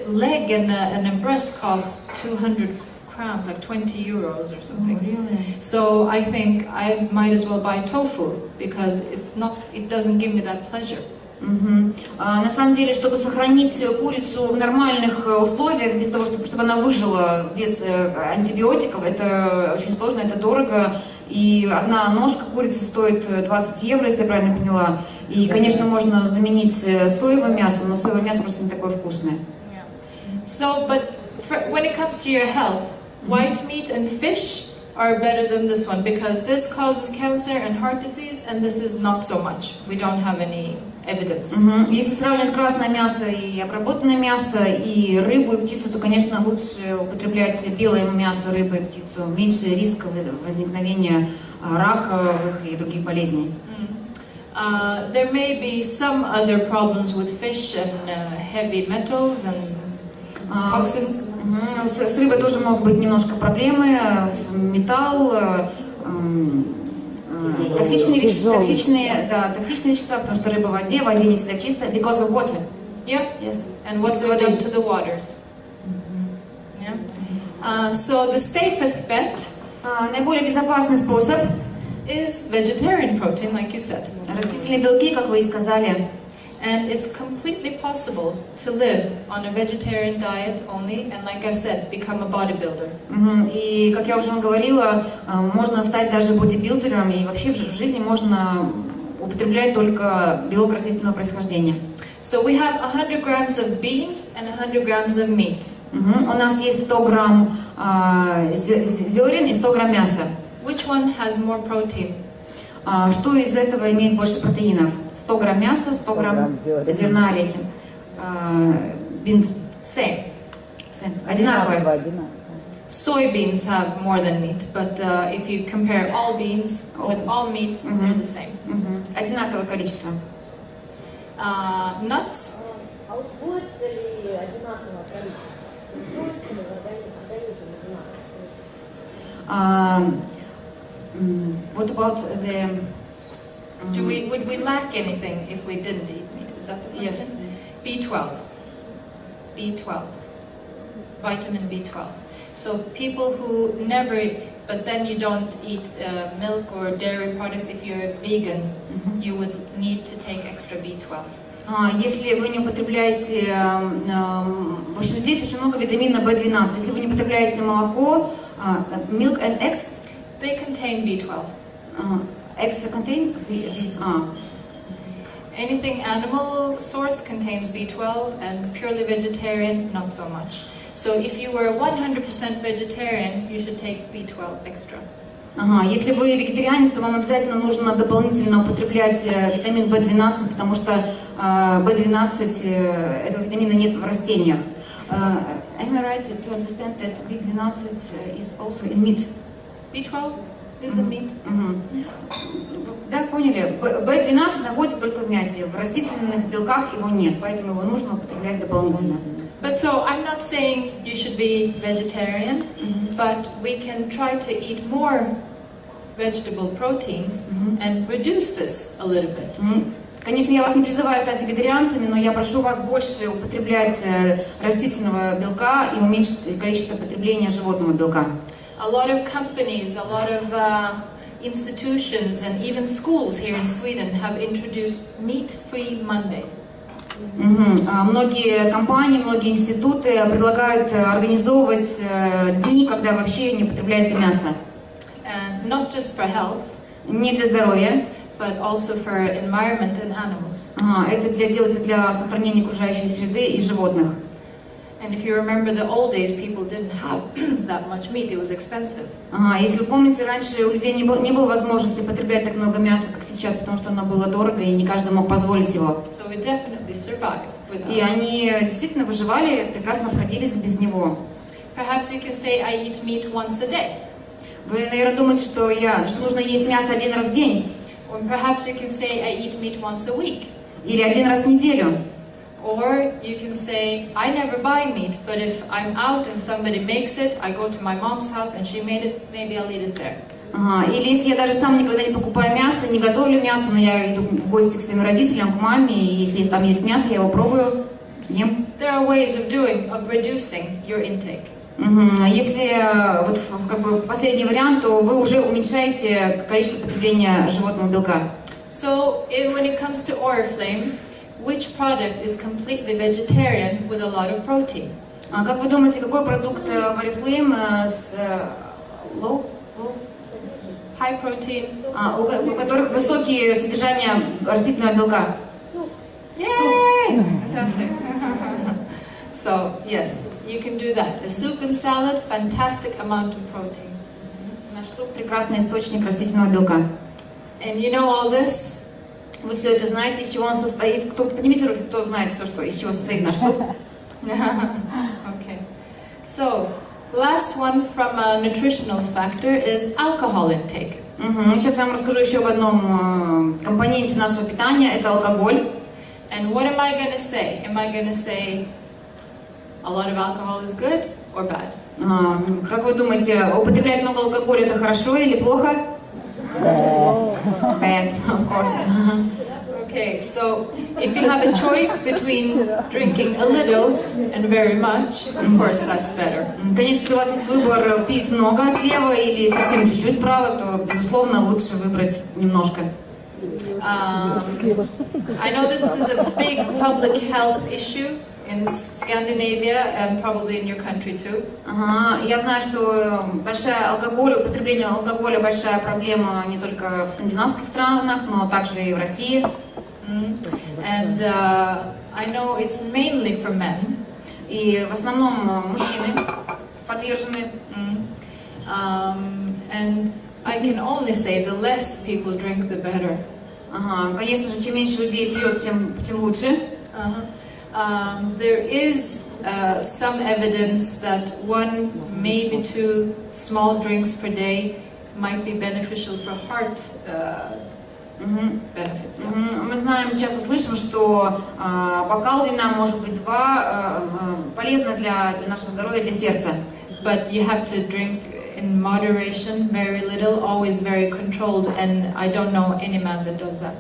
leg and a breast costs 200 crowns, like 20 euros or something. Oh, really? So I think I might as well buy tofu because it doesn't give me that pleasure. На самом деле, чтобы сохранить курицу в нормальных условиях, без того, чтобы она выжила без антибиотиков, это очень сложно, это дорого. И одна ножка курицы стоит 20 евро, если я правильно поняла. И, конечно, можно заменить соевым мясом, но соевое мясо просто не такое вкусное. So, but when it comes to your health, white meat and fish are better than this one because this causes cancer and heart disease, and this is not so much. We don't have any evidence. Если сравнивать красное мясо и обработанное мясо, и рыбу, и птицу, то, конечно, лучше употреблять белое мясо, рыбу и птицу. Меньше риска возникновения раковых и других болезней. There may be some other problems with fish and heavy metals and toxins. С рыбой тоже могут быть немножко проблемы, металл, токсичные вещества, потому что рыба в воде не всегда чистая, because of water. Yeah. Yes. And what we've done to the waters. Yeah. So the safest bet наиболее безопасный способ is vegetarian protein, like you said. Растительные белки, как вы и сказали. And it's completely possible to live on a vegetarian diet only, and like I said, become a bodybuilder. И, как я уже говорила, можно стать даже бодибилдером, и вообще в жизни можно употреблять только белок растительного происхождения. So we have 100 grams of beans and 100 grams of meat. У нас есть 100 грамм зерен и 100 грамм мяса. Which one has more protein? Что из этого имеет больше протеинов? 100 грамм мяса, 100 грамм зерна, орехи. Beans. Same. Одинаковые. Soybeans have more than meat, but if you compare all beans with all meat, they're the same. Одинаковое количество. Nuts. А усвоится ли одинаковое количество? Усвоится ли в организме одинаковое? What about the? Would we lack anything if we didn't eat meat? Is that the question? Yes. B12. Vitamin B12. So people who never, but then you don't eat milk or dairy products. If you're a vegan, you would need to take extra B12. Если вы не употребляете, в общем, здесь очень много витамина B12. Если вы не употребляете молоко, milk and eggs. They contain B12. Eggs contain? Yes. Anything animal source contains B12, and purely vegetarian, not so much. So if you were 100% vegetarian, you should take B12 extra. Если вы вегетарианец, то вам обязательно нужно дополнительно употреблять витамин B12, потому что B12, этого витамина нет в растениях. Am I right to understand that B12 is also in meat? B12 is in meat. Да, поняли. B12 находится только в мясе. В растительных белках его нет, поэтому его нужно употреблять дополнительно. But so I'm not saying you should be vegetarian, but we can try to eat more vegetable proteins and reduce this a little bit. Конечно, я вас не призываю стать вегетарианцами, но я прошу вас больше употреблять растительного белка и уменьшить количество потребления животного белка. A lot of companies, a lot of institutions and even schools here in Sweden have introduced meat-free Monday. Многие компании, многие институты предлагают организовывать дни, когда вообще не употребляется мясо. Not just for health, не для здоровья, but also for environment and animals. Это делается для сохранения окружающей среды и животных. And if you remember the old days, people didn't have that much meat; it was expensive. Если вы помните, раньше у людей не было возможности потреблять так много мяса, как сейчас, потому что оно было дорого и не каждый мог позволить его. So we definitely survived without. И они действительно выживали, прекрасно обходились без него. Perhaps you can say, I eat meat once a day. Вы, наверное, думаете, что нужно есть мясо один раз в день. Or perhaps you can say, I eat meat once a week. Или один раз в неделю. Or you can say, I never buy meat, but if I'm out and somebody makes it, I go to my mom's house and she made it, maybe I'll eat it there. Или если я даже сам никогда не покупаю мясо, не готовлю мясо, но я иду в гости к своим родителям, к маме, и если там есть мясо, я его пробую, ем. There are ways of reducing your intake. Если вот как бы последний вариант, то вы уже уменьшаете количество потребления животного белка. So when it comes to Oriflэйм, which product is completely vegetarian with a lot of protein? Как вы думаете, какой продукт в Орифлэйм с high protein? У которых высокие содержания растительного белка? Yay! Fantastic. So yes, you can do that. A soup and salad, fantastic amount of protein. Наш суп прекрасный источник растительного белка. And you know all this? Вы все это знаете, из чего он состоит? Поднимите руки, кто знает все, из чего состоит наш суп. Okay. So, last one from a nutritional factor is alcohol intake. Сейчас я вам расскажу еще об одном компоненте нашего питания, это алкоголь. And what am I going to say? Am I going to say a lot of alcohol is good or bad? Как вы думаете, употреблять много алкоголя это хорошо или плохо? Bad, of course. Okay, so if you have a choice between drinking a little and very much, of course that's better. Конечно, если у вас есть выбор пить много слева или совсем чуть-чуть справа, то, безусловно, лучше выбрать немножко. I know this is a big public health issue in Scandinavia and probably in your country too. Я знаю, что употребление алкоголя большая проблема не только в скандинавских странах, но также и в России. And I know it's mainly for men. И в основном мужчины подвержены. And I can only say the less people drink, the better. Конечно же, чем меньше людей пьет, тем лучше. There is some evidence that 1, maybe 2 small drinks per day might be beneficial for heart benefits. Мы знаем, часто слышим, что бокал вина, может быть 2, полезно для нашего здоровья, для сердца. But you have to drink in moderation, very little, always very controlled, and I don't know any man that does that.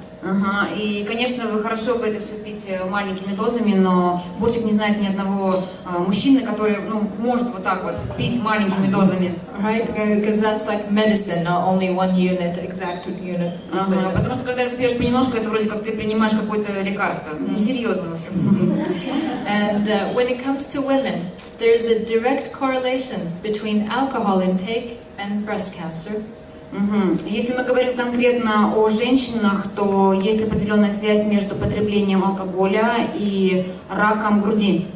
И, конечно, вы хорошо бы это все пить маленькими дозами, но Бурчик не знает ни одного мужчины, который, может вот так вот пить маленькими дозами. Right? Because that's like medicine, not only 1 unit, exact unit. Потому что когда ты пьешь понемножку, это вроде как ты принимаешь какое-то лекарство. Несерьезно, в общем. And when it comes to women, there's a direct correlation between alcohol intake and breast cancer. Если мы говорим конкретно о женщинах, то есть определенная связь между потреблением алкоголя и раком груди.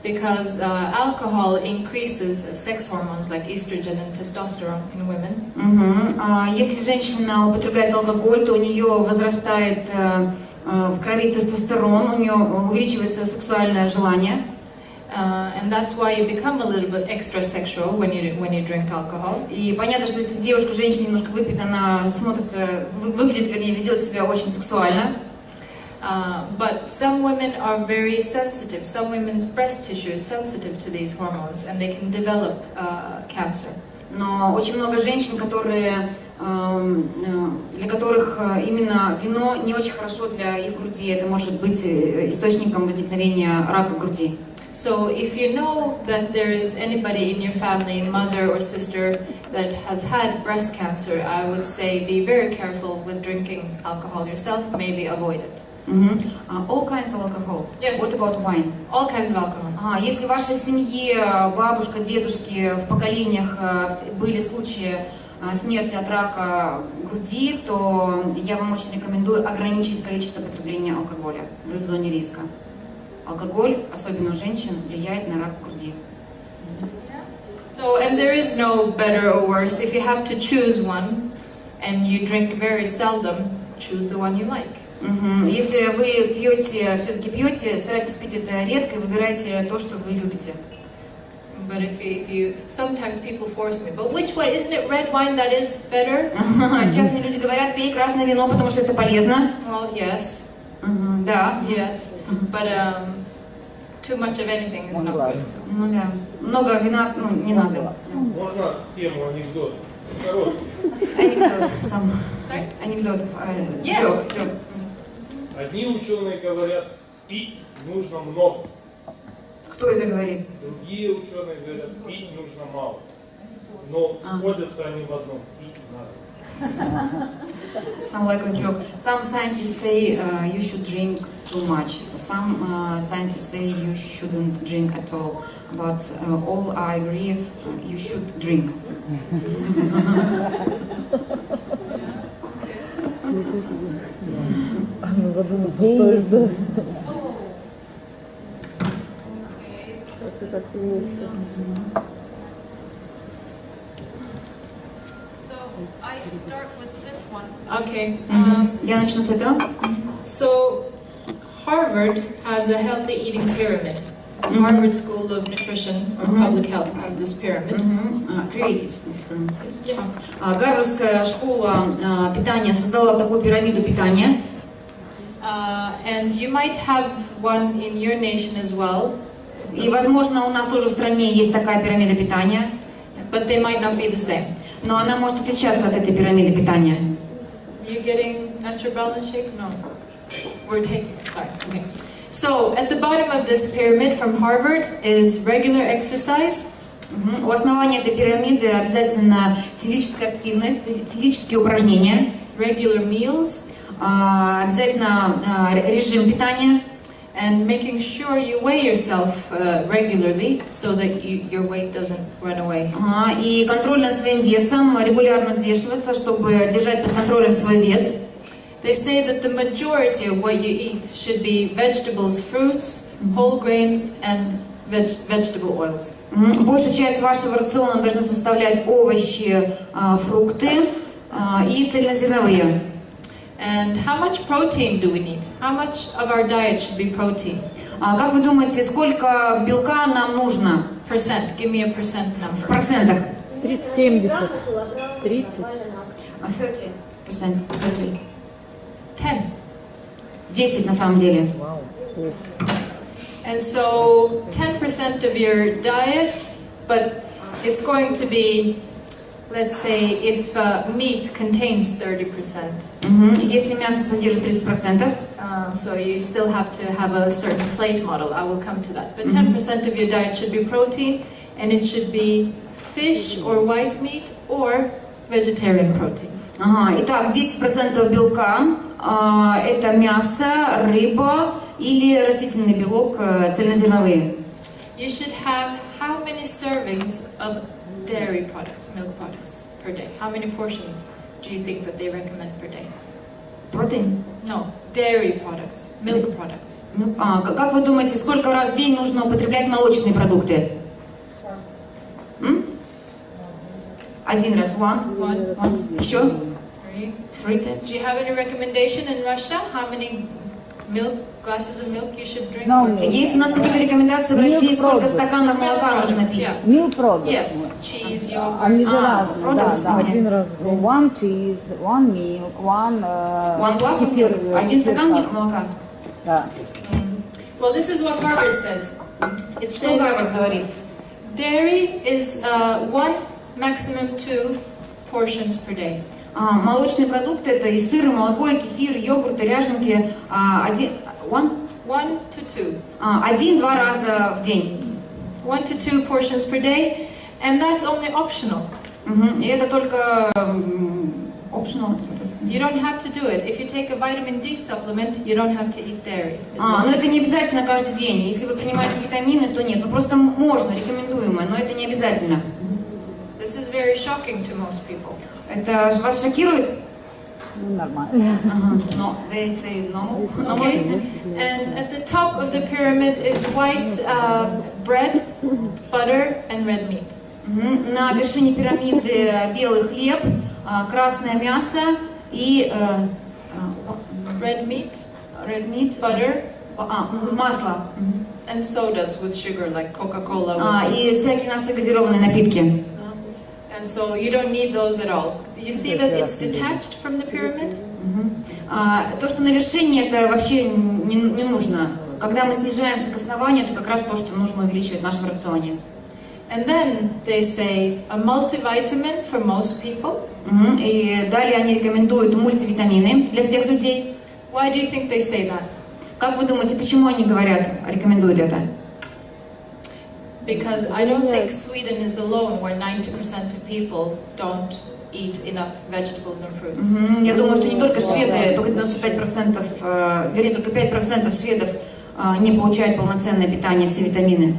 Because alcohol increases sex hormones like estrogen and testosterone in women. Если женщина употребляет алкоголь, то у нее возрастает в крови тестостерон, у нее увеличивается сексуальное желание. And that's why you become a little bit extra sexual when you drink alcohol. И понятно, что если девушка, женщина немножко выпьет, она выглядит, вернее, ведет себя очень сексуально. But some women are very sensitive. Some women's breast tissue is sensitive to these hormones, and they can develop cancer. Но очень много женщин, для которых именно вино не очень хорошо для их груди. Это может быть источником возникновения рака груди. So if you know that there is anybody in your family, mother or sister, that has had breast cancer, I would say be very careful with drinking alcohol yourself, maybe avoid it. All kinds of alcohol. Yes. What about wine? All kinds of alcohol. Если в вашей семье бабушка, дедушки в поколениях были случаи смерти от рака груди, то я вам очень рекомендую ограничить количество потребления алкоголя. Вы в зоне риска. Алкоголь, особенно у женщин, влияет на рак груди. So, and there is no better or worse. If you have to choose one, and you drink very seldom, choose the one you like. Если вы все-таки пьете, старайтесь пить это редко и выбирайте то, что вы любите. But if you, sometimes people force me. But which one? Isn't it red wine that is better? Часто люди говорят, пей красное вино, потому что это полезно. Well, yes. Да. Yes. But too much of anything is not good. Ну да. Много вина, не надо. Можно в тему анекдот? Короткий. Анекдот сам. Sorry? Анекдот. Yes. Joke. Одни ученые говорят, пить нужно много. Кто это говорит? Другие ученые говорят, пить нужно мало. Но сходятся они в одном, пить надо. Sound like a joke. Some scientists say you should drink too much. Some scientists say you shouldn't drink at all. But all I agree, you should drink. I start with this one. Okay. Я начну с этого. So Harvard has a healthy eating pyramid. Harvard School of Nutrition or Public Health has this pyramid. Creative. Yes. Гарвардская школа питания создала такую пирамиду питания. And you might have one in your nation as well. И, возможно, у нас тоже в стране есть такая пирамида питания. But they might not be the same. Но она может отличаться от этой пирамиды питания. You getting natural balance shake? No. We're taking, sorry. Okay. So, at the bottom of this pyramid from Harvard is regular exercise. У основания этой пирамиды обязательно физическая активность, физические упражнения. Regular meals. Обязательно режим питания. And making sure you weigh yourself regularly so that your weight doesn't run away. И контроль над своим весом, регулярно взвешиваться, чтобы держать под контролем свой вес. They say that the majority of what you eat should be vegetables, fruits, whole grains, and vegetable oils. Большая часть вашего рациона должна составлять овощи, фрукты и цельнозерновые. And how much protein do we need? How much of our diet should be protein? Как вы думаете, сколько белка нам нужно? Percent. Give me a percent В number. процентах? 30-70. 30. 30%. 10. 10 на самом деле. And so 10% of your diet, but it's going to be, let's say, if meat contains 30%. Если мясо содержит 30%, So you still have to have a certain plate model. I will come to that. But 10% of your diet should be protein, and it should be fish or white meat or vegetarian protein. Итак, 10% белка это мясо, рыба или растительный белок, цельнозерновые. You should have how many servings of dairy products, milk products per day? How many portions do you think that they recommend per day? Протеин? No, dairy products, milk products. Как вы думаете, сколько раз в день нужно употреблять молочные продукты? Один раз. One. Еще? 3 times. Do you have any recommendation in Russia? How many glasses of milk you should drink? Есть у нас какие-то рекомендации в России, сколько стаканов молока нужно пить? Milk products. Yes, cheese, yogurt. Они же разные, products, да. один раз. One cheese, one milk, one glass of кефир. milk? Один стакан молока? Да. Well, this is what Harvard says. It Что says Гарвард говорит? dairy is 1, maximum 2 portions per day. Молочные продукты это и сыр, и молоко, и кефир, и йогурт, и ряженки. One to 2. 1-2 раза в день. 1 to 2 portions per day, and that's only optional. И это только optional. You don't have to do it. If you take a vitamin D supplement, you don't have to eat dairy. Но это не обязательно каждый день. Если вы принимаете витамины, то нет. Ну просто можно, рекомендуемо, но это не обязательно. This is very shocking to most people. Это вас шокирует? Нормально. No, they say no. Okay. And at the top of the pyramid is white bread, butter, and red meat. На вершине пирамиды белый хлеб, красное мясо и red meat, butter, масло. And sodas with sugar like Coca-Cola. И всякие наши газированные напитки. And so you don't need those at all. You see that it's detached from the pyramid? То, что на вершине, это вообще не нужно. Когда мы снижаемся к основанию, это как раз то, что нужно увеличивать в нашем рационе. And then they say a multivitamin for most people. И далее они рекомендуют мультивитамины для всех людей. Why do you think they say that? Как вы думаете, почему они рекомендуют это? Because I don't think Sweden is alone where 90% of people don't eat enough vegetables and fruits. Я думаю, что не только шведы, только 95%, вернее, только 5% шведов не получают полноценное питание, все витамины.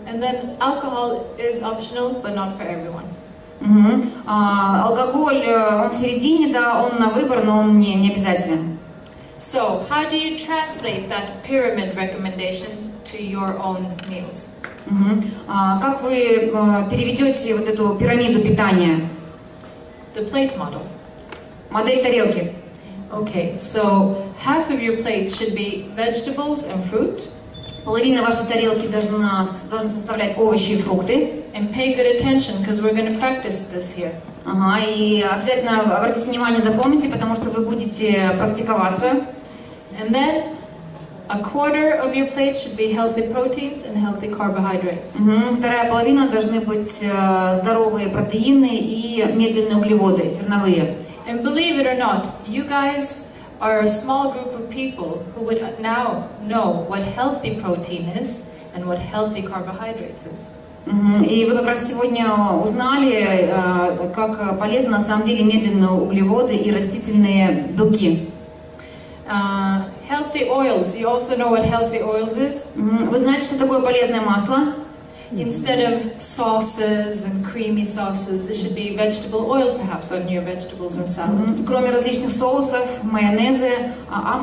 And then alcohol is optional, but not for everyone. Алкоголь, он в середине, да, он на выбор, но он не обязателен. So, how do you translate that pyramid recommendation to your own meals? Как вы переведете вот эту пирамиду питания? The plate model. Модель тарелки. Okay, so half of your plate should be vegetables and fruit. Половина вашей тарелки должна составлять овощи и фрукты. And pay good attention because we're going to practice this here. Ага, и обязательно обратите внимание, запомните, потому что вы будете практиковаться. And then a quarter of your plate should be healthy proteins and healthy carbohydrates. Вторая половина должны быть здоровые протеины и медленные углеводы, зерновые. And believe it or not, you guys are a small group of people who would now know what healthy protein is and what healthy carbohydrates is. И вы как раз сегодня узнали, как полезны на самом деле медленные углеводы и растительные белки. Healthy oils, you also know what healthy oils is? Вы знаете, что такое полезное масло? Instead of sauces and creamy sauces, it should be vegetable oil perhaps on your vegetables and salad. Кроме различных соусов, майонезы.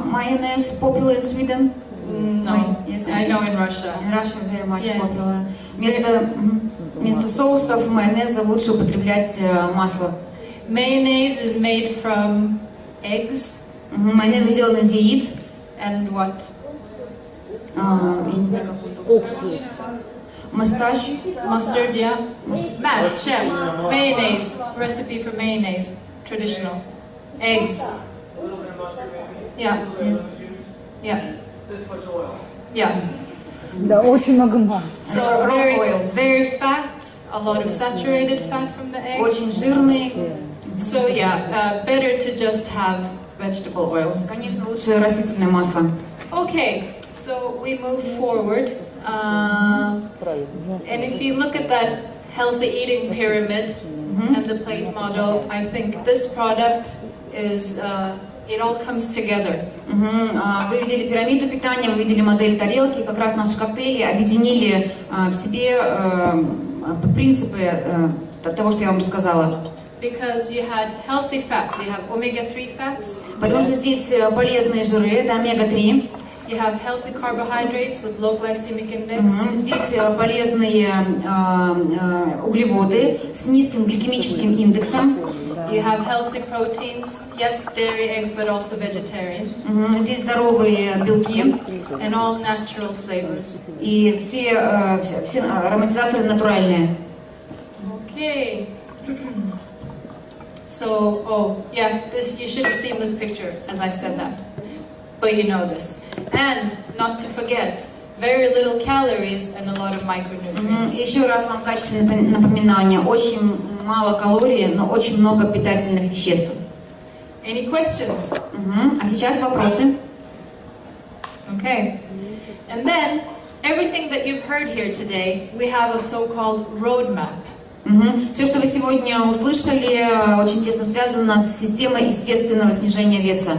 Майонез popular in Sweden? No, Yes, I know in Russia. In Russia very much Yes. popular. Вместо соусов, майонеза лучше употреблять масло. Mayonnaise is made from eggs Майонез сделан из яиц. and what? Я не знаю, Уксус. Мусташ. Mustard, yeah? Matt, chef, mayonnaise, recipe for mayonnaise, traditional. Eggs. Yeah, Yes. yeah. Yeah. Да, очень много масла. So Raw oil. very fat, a lot of saturated fat from the eggs. Очень жирный. So yeah, better to just have vegetable oil. Конечно, лучше растительное масло. Okay, so we move forward. And if you look at that healthy eating pyramid and the plate model, I think this product is, it all comes together. Вы видели пирамиду питания, вы видели модель тарелки. Как раз наши коктейли объединили в себе принципы того, что я вам рассказала. Because you had healthy fats, you have omega-3 fats. Потому что здесь полезные жиры, это омега-3. You have healthy carbohydrates with low glycemic index. Здесь полезные углеводы с низким гликемическим индексом. You have healthy proteins, yes, dairy, eggs, but also vegetarian. Здесь здоровые белки. And all natural flavors. И все ароматизаторы натуральные. Okay. So, oh, yeah, this, you should have seen this picture as I said that. But you know this. And, not to forget, very little calories and a lot of micronutrients. Еще раз вам в качестве напоминания. Очень мало калорий, но очень много питательных веществ. Any questions? А сейчас вопросы. Okay. And then, everything that you've heard here today, we have a so-called roadmap. Все, что вы сегодня услышали, очень тесно связано с системой естественного снижения веса.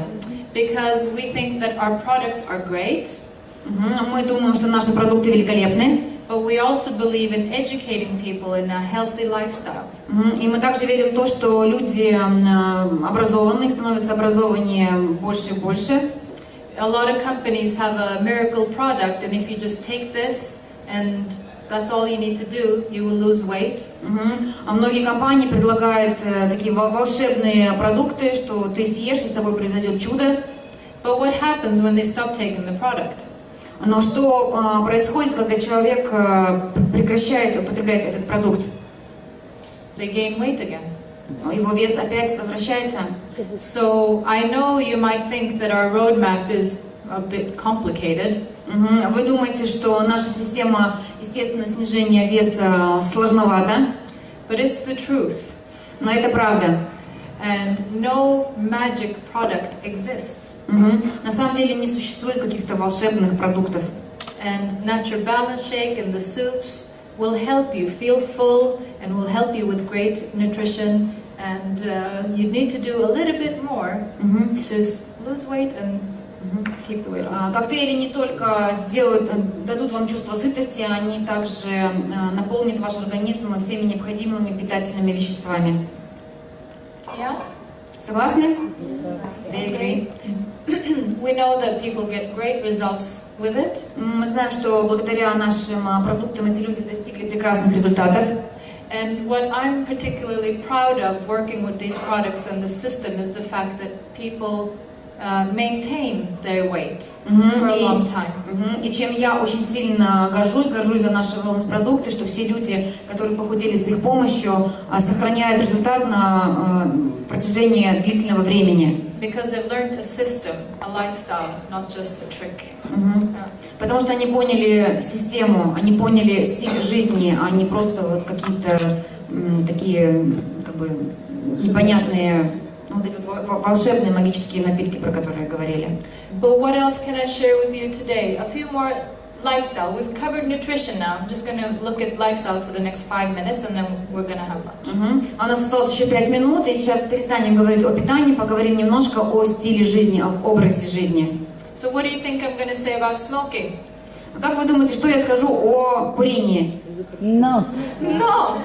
Because we think that our products are great. Мы думаем, что наши продукты великолепны. But we also believe in educating people in a healthy lifestyle. И мы также верим в то, что люди образованные становятся образованнее больше и больше. A lot of companies have a miracle product, and if you just take this and that's all you need to do, you will lose weight. А многие компании предлагают такие волшебные продукты, что ты съешь, и с тобой произойдет чудо. But what happens when they stop taking the product? Но что происходит, когда человек прекращает употреблять этот продукт? They gain weight again. Его вес опять возвращается. So I know you might think that our roadmap is a bit complicated. Вы думаете, что наша система естественного снижения веса сложновата? But it's the truth. Но это правда. And no magic product exists. На самом деле не существует каких-то волшебных продуктов. And Natural Balance Shake and the soups will help you feel full and will help you with great nutrition. And you need to do a little bit more to lose weight and keep the weight off. Коктейли не только дадут вам чувство сытости, они также наполнят ваш организм всеми необходимыми питательными веществами. Yeah? Согласны? They agree. We know that people get great results with it. Мы знаем, что благодаря нашим продуктам эти люди достигли прекрасных результатов. And what I'm particularly proud of working with these products and the system is the fact that people maintain their weight for a long time. И чем я очень сильно горжусь за наши wellness-продукты, что все люди, которые похудели с их помощью, сохраняют результат на протяжении длительного времени. Because they've learned a system, a lifestyle, not just a trick. Потому что они поняли систему, они поняли стиль жизни, а не просто вот какие-то такие как бы непонятные, вот эти вот волшебные магические напитки, про которые говорили. But what else can I share with you today? A few more lifestyle. We've covered nutrition now. I'm just going to look at lifestyle for the next 5 minutes, and then we're going to have lunch. А у нас осталось еще 5 минут, и сейчас перестанем говорить о питании, поговорим немножко о стиле жизни, об образе жизни. So what do you think I'm going to say about smoking? Как вы думаете, что я скажу о курении? No. No.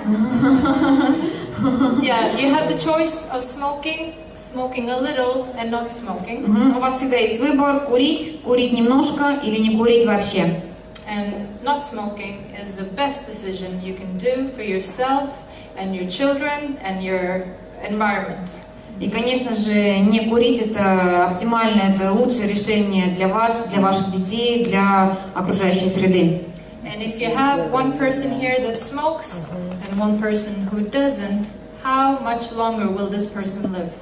Yeah, you have the choice of smoking, smoking a little, and not smoking. У вас всегда есть выбор: курить, курить немножко или не курить вообще. And not smoking is the best decision you can do for yourself and your children and your environment. И, конечно же, не курить — это оптимально, это лучшее решение для вас, для ваших детей, для окружающей среды. And if you have one person here that smokes and one person who doesn't, how much longer will this person live?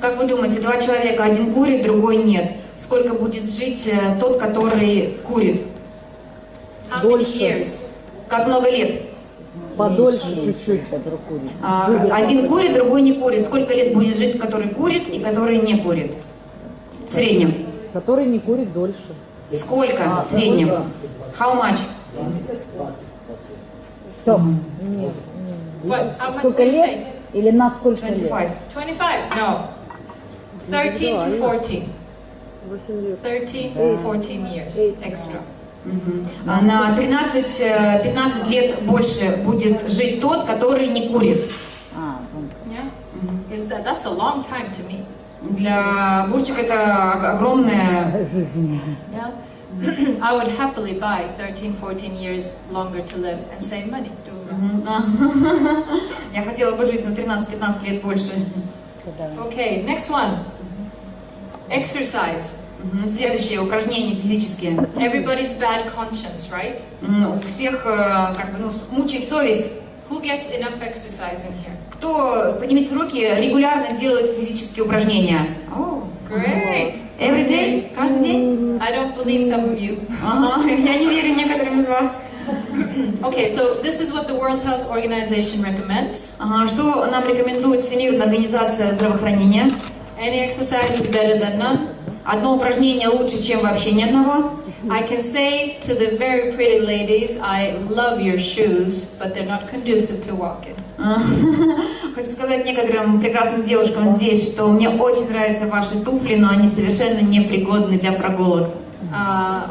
Как вы думаете, два человека, один курит, другой нет. Сколько будет жить тот, который курит? How many years? Как много лет? Подольше чуть-чуть, который курит. Один курит, другой не курит. Сколько лет будет жить, который курит и который не курит? В среднем. Который не курит дольше. Сколько в среднем? How much? Стоп. Нет, What? How much Сколько did you лет? say? Или на сколько лет? 25. 25? No. 13 to 14. 8 лет. 13 to 14 years extra. На 13-15 лет больше будет жить тот, который не курит. Yeah? That's a long time to me. Для Бурчика это огромная Жизнь. Yeah? I would happily buy 13-14 years longer to live and save money. Я хотела бы жить на 13-15 лет больше. Okay, next one. Exercise. Следующее упражнение физические. Everybody's bad conscience, right? У всех как бы мучает совесть. Who gets enough exercise in here? Кто, поднимите руки, регулярно делает физические упражнения? Great. Every day? Каждый день? I don't believe some of you. Ага, я не верю некоторым из вас. Okay, so this is what the World Health Organization recommends. Что нам рекомендует Всемирная организация здравоохранения? Any exercise is better than none. Одно упражнение лучше, чем вообще ни одного. I can say to the very pretty ladies, I love your shoes, but they're not conducive to walking. Хочу сказать некоторым прекрасным девушкам здесь, что мне очень нравятся ваши туфли, но они совершенно непригодны для прогулок.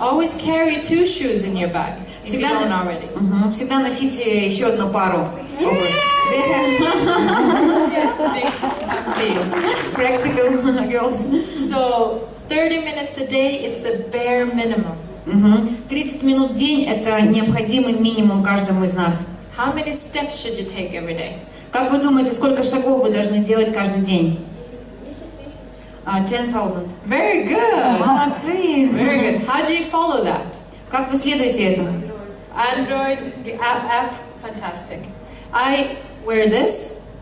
Always carry 2 shoes in your bag, if you don't already. Всегда носите еще одну пару. Practical girls. So 30 minutes a day, it's the bare minimum. 30 минут в день – это необходимый минимум каждому из нас. How many steps should you take every day? Как вы думаете, сколько шагов вы должны делать каждый день? 10,000. Very good. Молодцы! Very good. How do you follow that? Как вы следуете этому? Android app, fantastic. I wear this.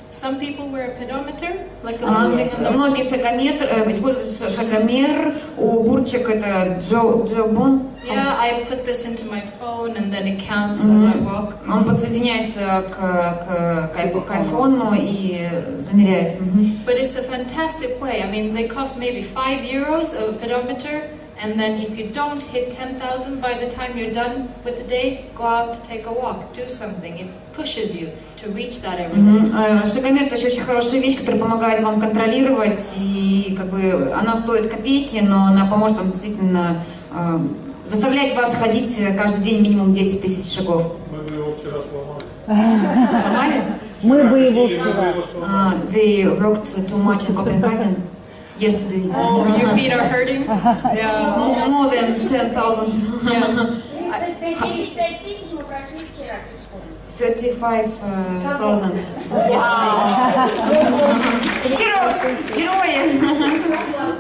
Some people wear a pedometer, like a little thing on the... Многие используют шагомер. У Бурчак это Джобон. Yeah, I put this into my phone and then it counts as I walk. Он подсоединяется к айфону и замеряет. But it's a fantastic way. I mean, they cost maybe €5 a pedometer, and then if you don't hit 10,000 by the time you're done with the day, go out, take a walk, do something. It pushes you to reach that every day. Шагомер — это очень хорошая вещь, которая помогает вам контролировать, и как бы она стоит копейки, но она поможет вам действительно заставлять вас ходить каждый день минимум 10 000 шагов. Мы бы его вчера сломали. Сломали? Мы бы его вчера. They worked too much in Copenhagen yesterday. Oh, your feet are hurting? Yeah. More than 10,000. Yes. 35 тысяч мы прошли вчера пешком. 35,000 yesterday. Герои!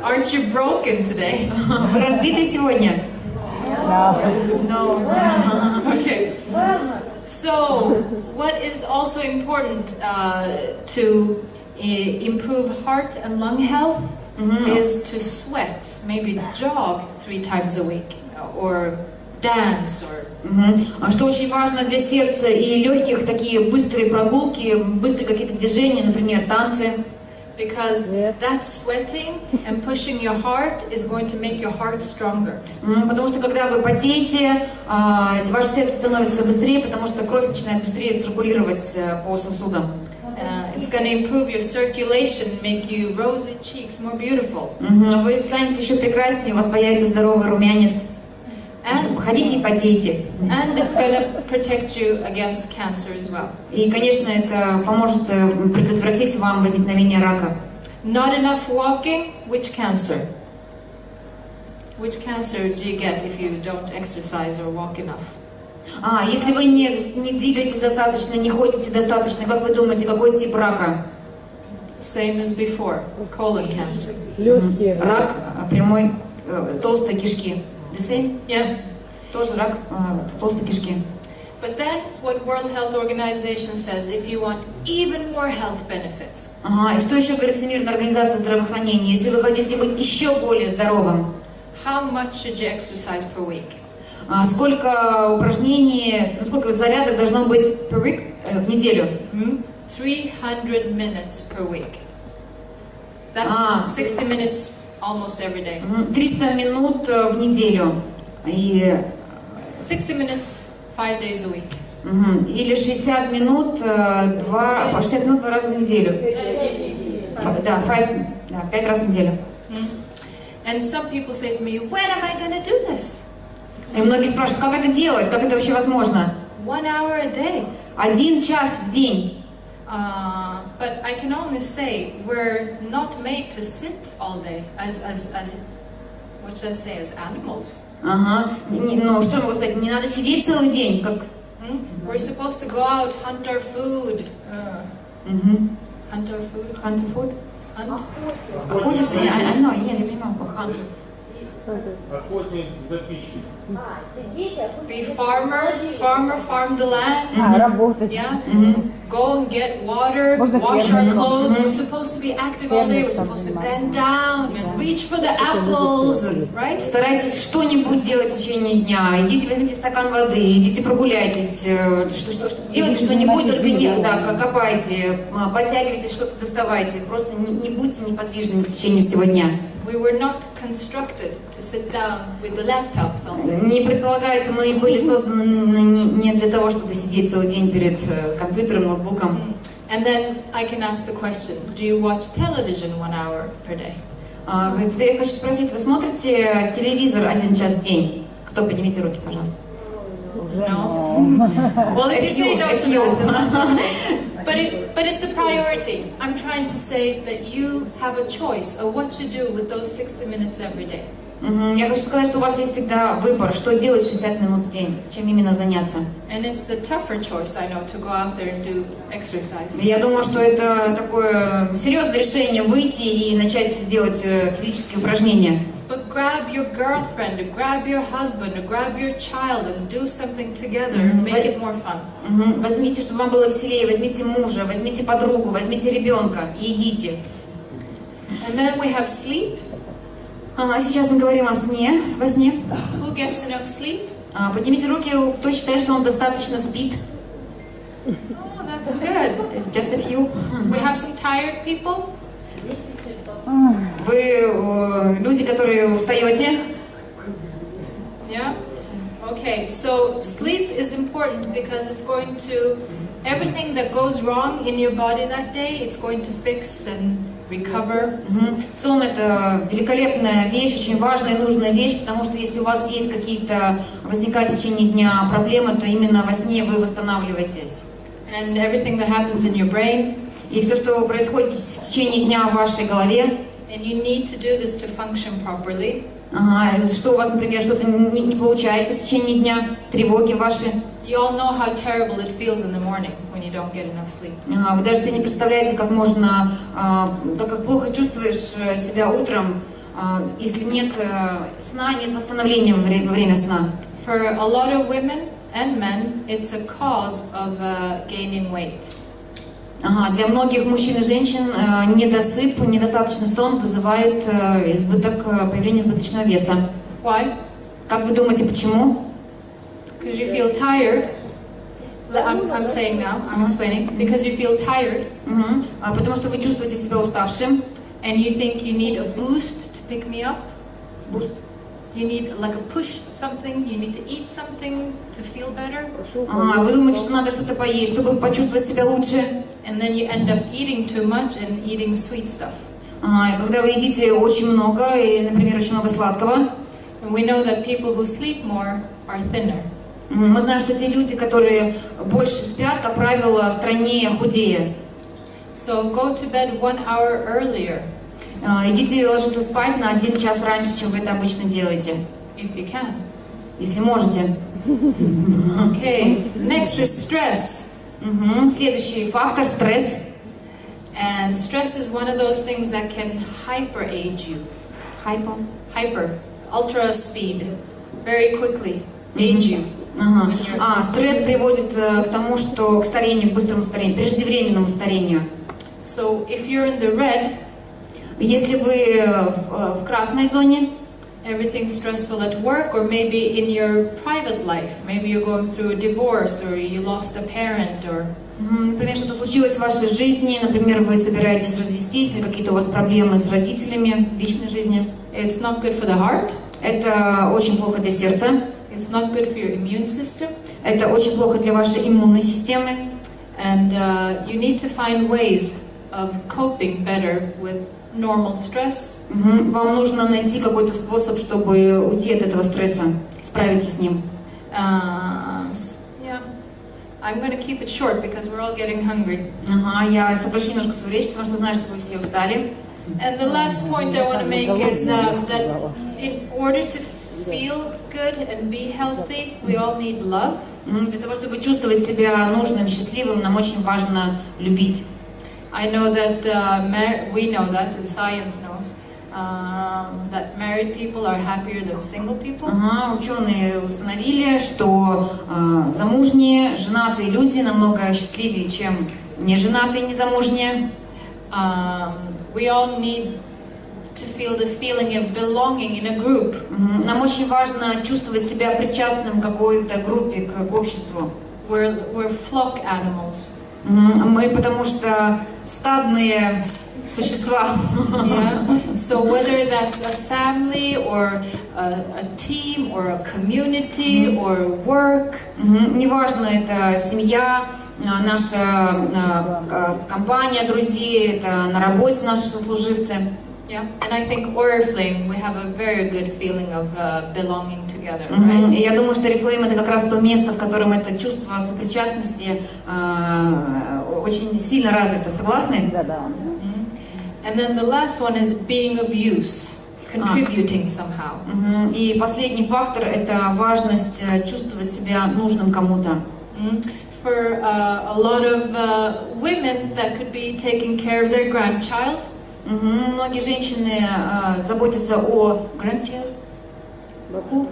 Aren't you broken today? Вы разбиты сегодня? No. Okay. So, what is also important to improve heart and lung health is to sweat, maybe jog 3 times a week, or dance, or... Что очень важно для сердца и легких, такие быстрые прогулки, быстрые какие-то движения, например, танцы. Because that sweating and pushing your heart is going to make your heart stronger. Потому что когда вы потеете, ваше сердце становится быстрее, потому что кровь начинает быстрее циркулировать по сосудам. It's going to improve your circulation, make you rosy cheeks, more beautiful. Вы станете еще прекраснее, у вас появится здоровый румянец. Что походите и потейте. And it's going to protect you against cancer as well. И, конечно, это поможет предотвратить вам возникновение рака. Not enough walking, which cancer? Which cancer do you get if you don't exercise or walk enough? Если вы не двигаетесь достаточно, не ходите достаточно, как вы думаете, какой тип рака? Same as before, colon cancer. Легкие. Рак прямой толстой кишки. The same? Yeah. Тоже рак толстой кишки. But then, what World Health Organization says, if you want even more health benefits. И что еще говорит Всемирная организация здравоохранения? Если вы хотите быть еще более здоровым, How much should you exercise per week? Сколько упражнений, сколько зарядок должно быть per week, в неделю? 300 minutes per week. That's 60 minutes almost every day. 300 минут в неделю. И 60 minutes 5 days a week. Или 60 минут 60 минут 2 раза в неделю. Да, 5 раз в неделю. And some people say to me, when am I going to do this? И многие спрашивают, как это делать, как это вообще возможно? 1 hour a day. 1 час в день. But I can only say we're not made to sit all day as what should I say, as animals. Ну, что я могу сказать, не надо сидеть целый день, как... We're supposed to go out, hunt our food. Hunt our food? Hunt food? Hunt? Охотиться? Я не понимаю, hunt. Охотник за пищей. Be farmer, farm the land. Работать. Yeah. Go and get water, wash our clothes. We're supposed to be active all day. We're supposed to bend down and reach for the apples, right? Старайтесь что-нибудь делать в течение дня. Идите, возьмите стакан воды, идите прогуляйтесь, делайте что-нибудь, только не копайте, подтягивайтесь, что-то доставайте. Просто не будьте неподвижными в течение всего дня. We were not constructed to sit down with the laptops all day. Не предполагается, мы были созданы не для того, чтобы сидеть целый день перед компьютером, ноутбуком. And then I can ask the question, do you watch television 1 hour per day? Теперь я хочу спросить, вы смотрите телевизор 1 час в день? Кто, поднимите руки, пожалуйста. No. Well, if you say no to that, but it's a priority. I'm trying to say that you have a choice of what to do with those 60 minutes every day. Я хочу сказать, что у вас есть всегда выбор, что делать 60 минут в день, чем именно заняться. And it's the tougher choice, I know, to go out there and do exercise. Я думаю, что это такое серьезное решение выйти и начать делать физические упражнения. But grab your girlfriend, or grab your husband, or grab your child and do something together and make it more fun. Возьмите, чтобы вам было веселее, возьмите мужа, возьмите подругу, возьмите ребенка и идите. And then we have sleep. Сейчас мы говорим о сне, во сне. Who gets enough sleep? Поднимите руки, кто считает, что он достаточно спит. Oh, that's good. Just a few. We have some tired people. Вы люди, которые устаете. Yeah? Okay, so sleep is important because it's going to, everything that goes wrong in your body that day, it's going to fix and recover. Сон — это великолепная вещь, очень важная и нужная вещь, потому что если у вас есть какие-то, возникают в течение дня проблемы, то именно во сне вы восстанавливаетесь. And everything that happens in your brain. И все, что происходит в течение дня в вашей голове. And you need to do this to function properly. Что у вас, например, что-то не получается в течение дня, тревоги ваши. You all know how terrible it feels in the morning when you don't get enough sleep. Вы даже себе не представляете, как можно, так как плохо чувствуешь себя утром, если нет сна, нет восстановления во время сна. For a lot of women and men, it's a cause of gaining weight. Для многих мужчин и женщин недосып, недостаточный сон вызывает появление избыточного веса. Why? Как вы думаете, почему? Because you feel tired. I'm saying now, I'm explaining. Because you feel tired. Потому что вы чувствуете себя уставшим. And you think you need a boost to pick me up. Boost. You need like a push, something. You need to eat something to feel better. Вы думаете, что надо что-то поесть, чтобы почувствовать себя лучше. And then you end up eating too much and eating sweet stuff. Когда вы едите очень много, и, например, очень много сладкого. And we know that people who sleep more are thinner. Мы знаем, что те люди, которые больше спят, как правило, стройнее, худее. So go to bed 1 hour earlier. Идите ложиться спать на 1 час раньше, чем вы это обычно делаете. If you can. Если можете. Okay. Next is stress. Следующий фактор — стресс. And stress is one of those things that can hyper-age you. Hyper. Ultra speed. Very quickly. Age you. Стресс приводит к тому, что к старению, к быстрому старению, преждевременному старению. So if you're in the red, если вы в красной зоне, everything's stressful at work, or maybe in your private life. Maybe you're going through a divorce, or you lost a parent, or... Например, что-то случилось в вашей жизни, например, вы собираетесь развестись, или какие-то у вас проблемы с родителями в личной жизни. It's not good for the heart. Это очень плохо для сердца. It's not good for your immune system. Это очень плохо для вашей иммунной системы. And you need to find ways of coping better with normal stress. Вам нужно найти какой-то способ, чтобы уйти от этого стресса, справиться с ним. Yeah, I'm going to keep it short because we're all getting hungry. Я сокращу немножко свою речь, потому что знаю, что вы все устали. And the last point I want to make is that in order to feel good and be healthy, we all need love. Для того, чтобы чувствовать себя нужным, счастливым, нам очень важно любить. I know that we know that, and science knows, that married people are happier than single people. Ученые установили, что замужние, женатые люди намного счастливее, чем неженатые, незамужние. We all need to feel the feeling of belonging in a group. Нам очень важно чувствовать себя причастным к какой-то группе, к обществу. We're flock animals. Мы потому что стадные существа. Yeah. So whether that's a family or a team or a community or work. Неважно, это семья, наша компания, друзья, это на работе наши сослуживцы. Yeah, and I think Oriflэйм, we have a very good feeling of belonging together, right? И я думаю, что Орифлэйм — это как раз то место, в котором это чувство сопричастности очень сильно развито. Согласны? Да. And then the last one is being of use, contributing somehow. И последний фактор — это важность чувствовать себя нужным кому-то. For a lot of women, that could be taking care of their grandchild. Многие женщины заботятся о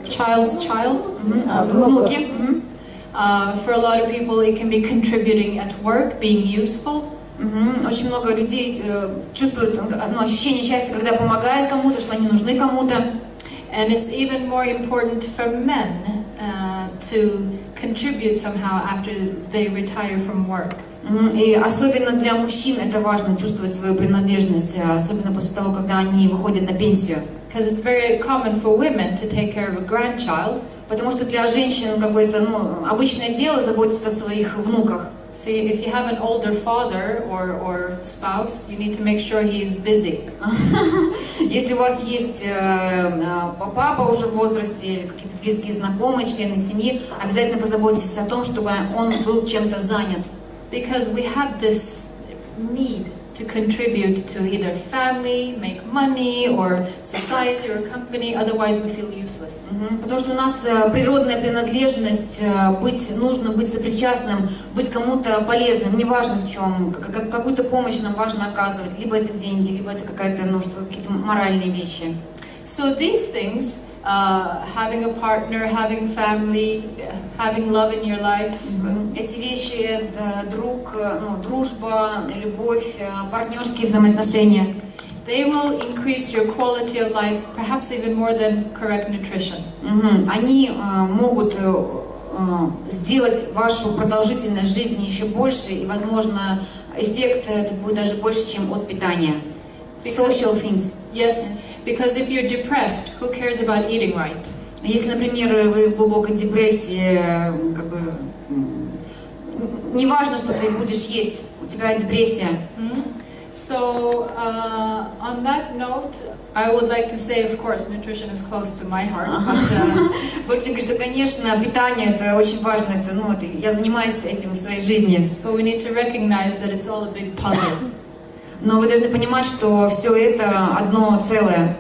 child's child. Внуке. For a lot of people, it can be contributing at work, being useful. Очень много людей чувствуют ощущение счастья, когда помогают кому-то, что они нужны кому-то. And it's even more important for men to contribute somehow after they retire from work. И особенно для мужчин это важно чувствовать свою принадлежность, особенно после того, когда они выходят на пенсию. Because it's very common for women to take care of a grandchild. Потому что для женщин как бы это обычное дело заботиться о своих внуках. So if you have an older father or spouse, you need to make sure he is busy. Если у вас есть папа уже в возрасте, какие-то близкие знакомые, члены семьи, обязательно позаботьтесь о том, чтобы он был чем-то занят. Because we have this need to contribute to either family, make money, or society or company, otherwise we feel useless. Потому что у нас природная принадлежность, нужно быть сопричастным, быть кому-то полезным, неважно в чем, какую-то помощь нам важно оказывать, либо это деньги, либо это какая-то, какие-то моральные вещи. So these things, having a partner, having family, having love in your life. Эти вещи, дружба, любовь, партнерские взаимоотношения. They will increase your quality of life, perhaps even more than correct nutrition. Они могут сделать вашу продолжительность жизни еще больше, и, возможно, эффект будет даже больше, чем от питания. Social things. Yes, because if you're depressed, who cares about eating right? Если, например, вы в глубокой депрессии, не важно, что ты будешь есть, у тебя депрессия. So, on that note, I would like to say, of course, nutrition is close to my heart. Бурчак говорит, что, конечно, питание это очень важно, я занимаюсь этим в своей жизни. But we need to recognize that it's all a big puzzle. Но вы должны понимать, что все это одно целое.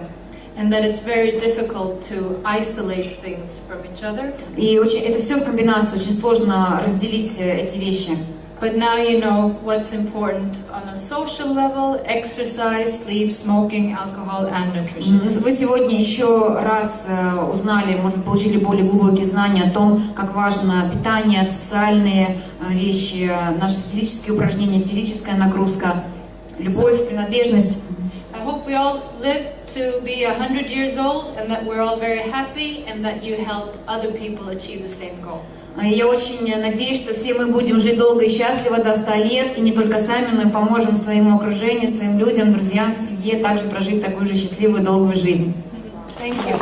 And that it's very difficult to isolate things from each other. И это все в комбинации, очень сложно разделить эти вещи. But now you know what's important on a social level: exercise, sleep, smoking, alcohol, and nutrition. Вы сегодня еще раз узнали, может быть, получили более глубокие знания о том, как важно питание, социальные вещи, наши физические упражнения, физическая нагрузка, любовь, принадлежность. I hope we all live to be 100 years old, and that we're all very happy, and that you help other people achieve the same goal. Я очень надеюсь, что все мы будем жить долго и счастливо до 100 лет, и не только сами, но и поможем своему окружению, своим людям, друзьям, семье также прожить такую же счастливую долгую жизнь. Thank you.